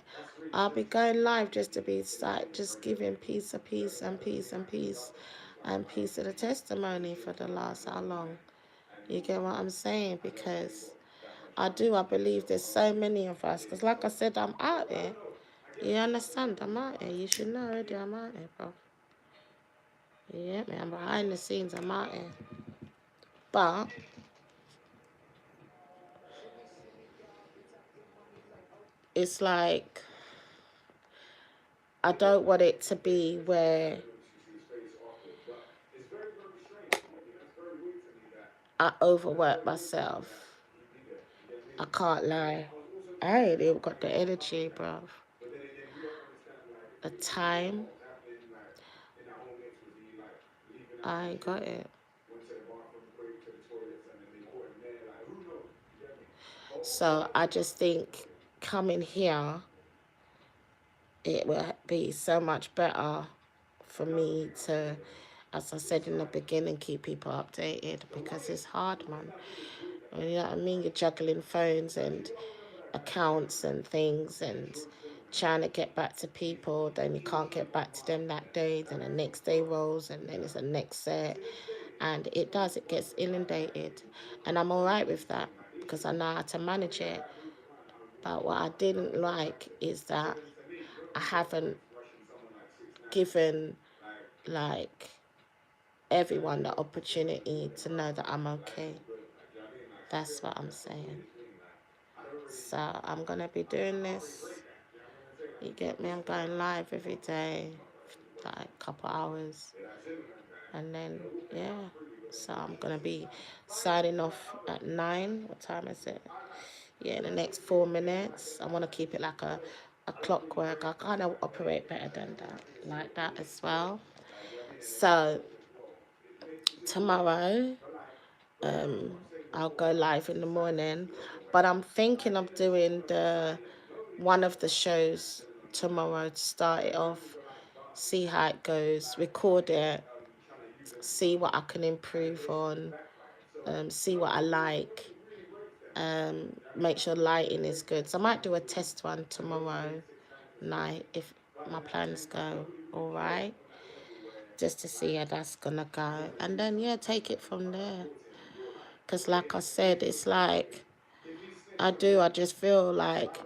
I'll be going live just to be like, just giving piece of peace and peace and peace and piece of the testimony for the last how long? You get what I'm saying? Because I believe there's so many of us. Because like I said, I'm out there. You understand? I'm out here. You should know already I'm out here, bro. Yeah, man. I'm behind the scenes. I'm out here. But it's like I don't want it to be where I overwork myself. I can't lie. I ain't even got the energy, bro. The time. I ain't got it. So I just think coming here, it will be so much better for me to, as I said in the beginning, keep people updated because it's hard, man. You know what I mean? You're juggling phones and accounts and things, and trying to get back to people, then you can't get back to them that day, then the next day rolls, and then it's the next set. And it gets inundated. And I'm all right with that because I know how to manage it. But what I didn't like is that I haven't given, like, everyone the opportunity to know that I'm okay. That's what I'm saying. So I'm going to be doing this. You get me? I'm going live every day, like a couple hours. And then, yeah. So I'm going to be signing off at 9. What time is it? Yeah, in the next 4 minutes. I want to keep it like a clockwork. I kind of operate better than that, like that as well. So tomorrow, um, I'll go live in the morning, but I'm thinking of doing the one of the shows tomorrow to start it off, see how it goes, record it, see what I can improve on, see what I like, make sure lighting is good. So I might do a test one tomorrow night if my plans go all right, just to see how that's gonna go, and then yeah, take it from there. Because like I said, it's like I just feel like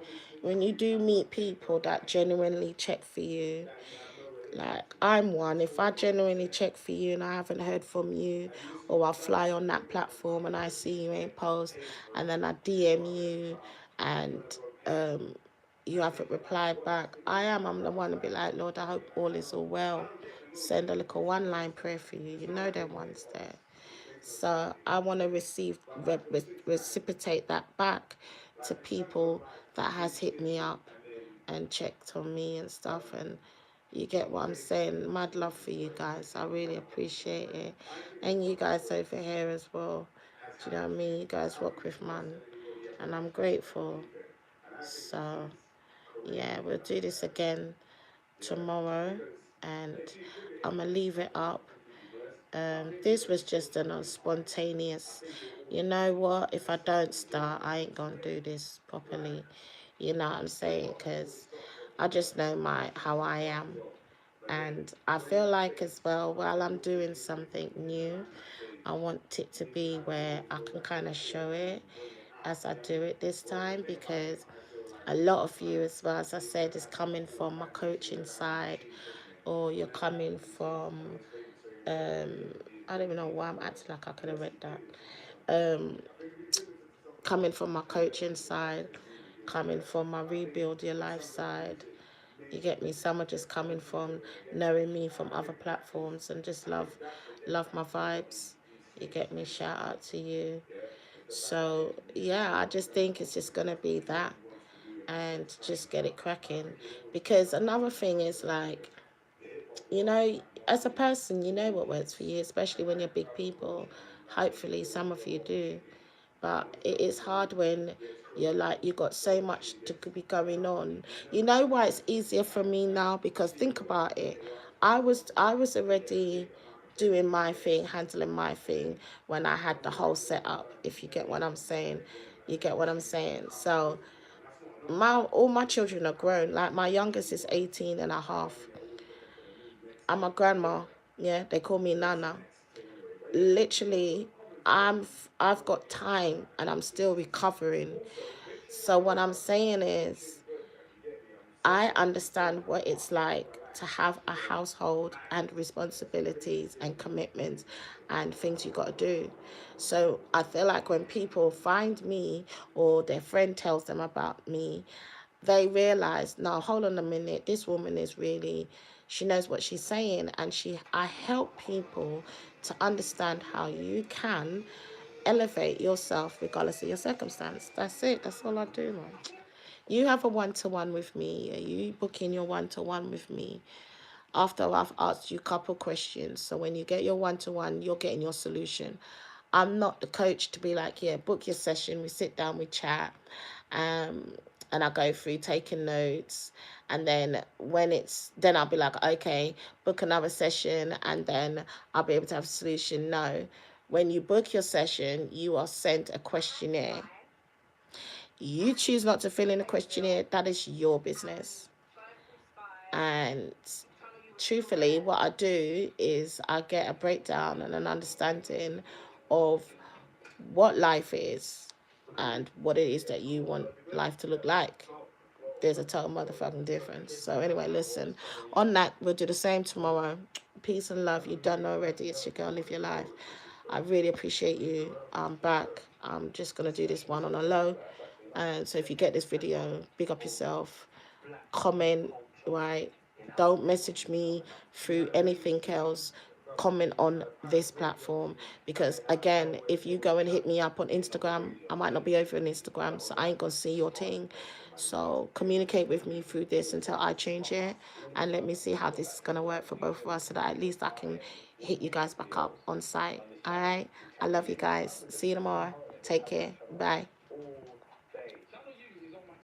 when you do meet people that genuinely check for you, like I'm one, if I genuinely check for you and I haven't heard from you, or I fly on that platform and I see you ain't post, and then I DM you and you haven't replied back, I'm the one to be like, Lord, I hope all is all well. Send a little one line prayer for you. You know them ones there. So I want to reciprocate that back to people that has hit me up and checked on me and stuff. And you get what I'm saying? Mad love for you guys. I really appreciate it. And you guys over here as well. Do you know what I mean? You guys rock with man. And I'm grateful. So, yeah, we'll do this again tomorrow. And I'm going to leave it up. This was just a spontaneous, you know what, if I don't start, I ain't gonna do this properly. You know what I'm saying? Because I just know how I am. And I feel like as well, while I'm doing something new, I want it to be where I can kind of show it as I do it this time, because a lot of you, as well as I said, is coming from my coaching side, or you're coming from I don't even know why I'm acting like I could have read that. Coming from my coaching side, coming from my rebuild your life side. You get me? Some are just coming from knowing me from other platforms and just love my vibes. You get me? Shout out to you. So yeah, I just think it's just gonna be that, and just get it cracking. Because another thing is, like, you know, as a person, you know what works for you, especially when you're big people. Hopefully, some of you do. But it is hard when you're like, you got so much to be going on. You know why it's easier for me now? Because think about it. I was already doing my thing, handling my thing when I had the whole setup, if you get what I'm saying. You get what I'm saying? So all my children are grown. Like my youngest is 18 and a half. I'm a grandma. Yeah, they call me Nana. Literally, I've got time and I'm still recovering. So what I'm saying is, I understand what it's like to have a household and responsibilities and commitments and things you got to do. So I feel like when people find me or their friend tells them about me, they realize, no, hold on a minute, this woman is really, she knows what she's saying. And I help people to understand how you can elevate yourself regardless of your circumstance. That's it. That's all I do, man. You have a one-to-one with me. You book in your one-to-one with me after I've asked you a couple questions. So when you get your one-to-one, you're getting your solution. I'm not the coach to be like, yeah, book your session. We sit down, we chat, um, and I go through taking notes. And then then I'll be like, okay, book another session, and then I'll be able to have a solution. No. When you book your session, you are sent a questionnaire. You choose not to fill in a questionnaire, that is your business. And truthfully, what I do is I get a breakdown and an understanding of what life is and what it is that you want life to look like. There's a total motherfucking difference. So anyway, listen. On that, we'll do the same tomorrow. Peace and love. You done already. It's your girl. Live your life. I really appreciate you. I'm back. I'm just gonna do this one on a low. And so if you get this video, big up yourself. Comment, right? Don't message me through anything else. Comment on this platform, because again, if you go and hit me up on Instagram, I might not be over on Instagram, so I ain't gonna see your thing. So communicate with me through this until I change it, and let me see how this is gonna work for both of us, so that at least I can hit you guys back up on site. All right, I love you guys. See you tomorrow. Take care. Bye.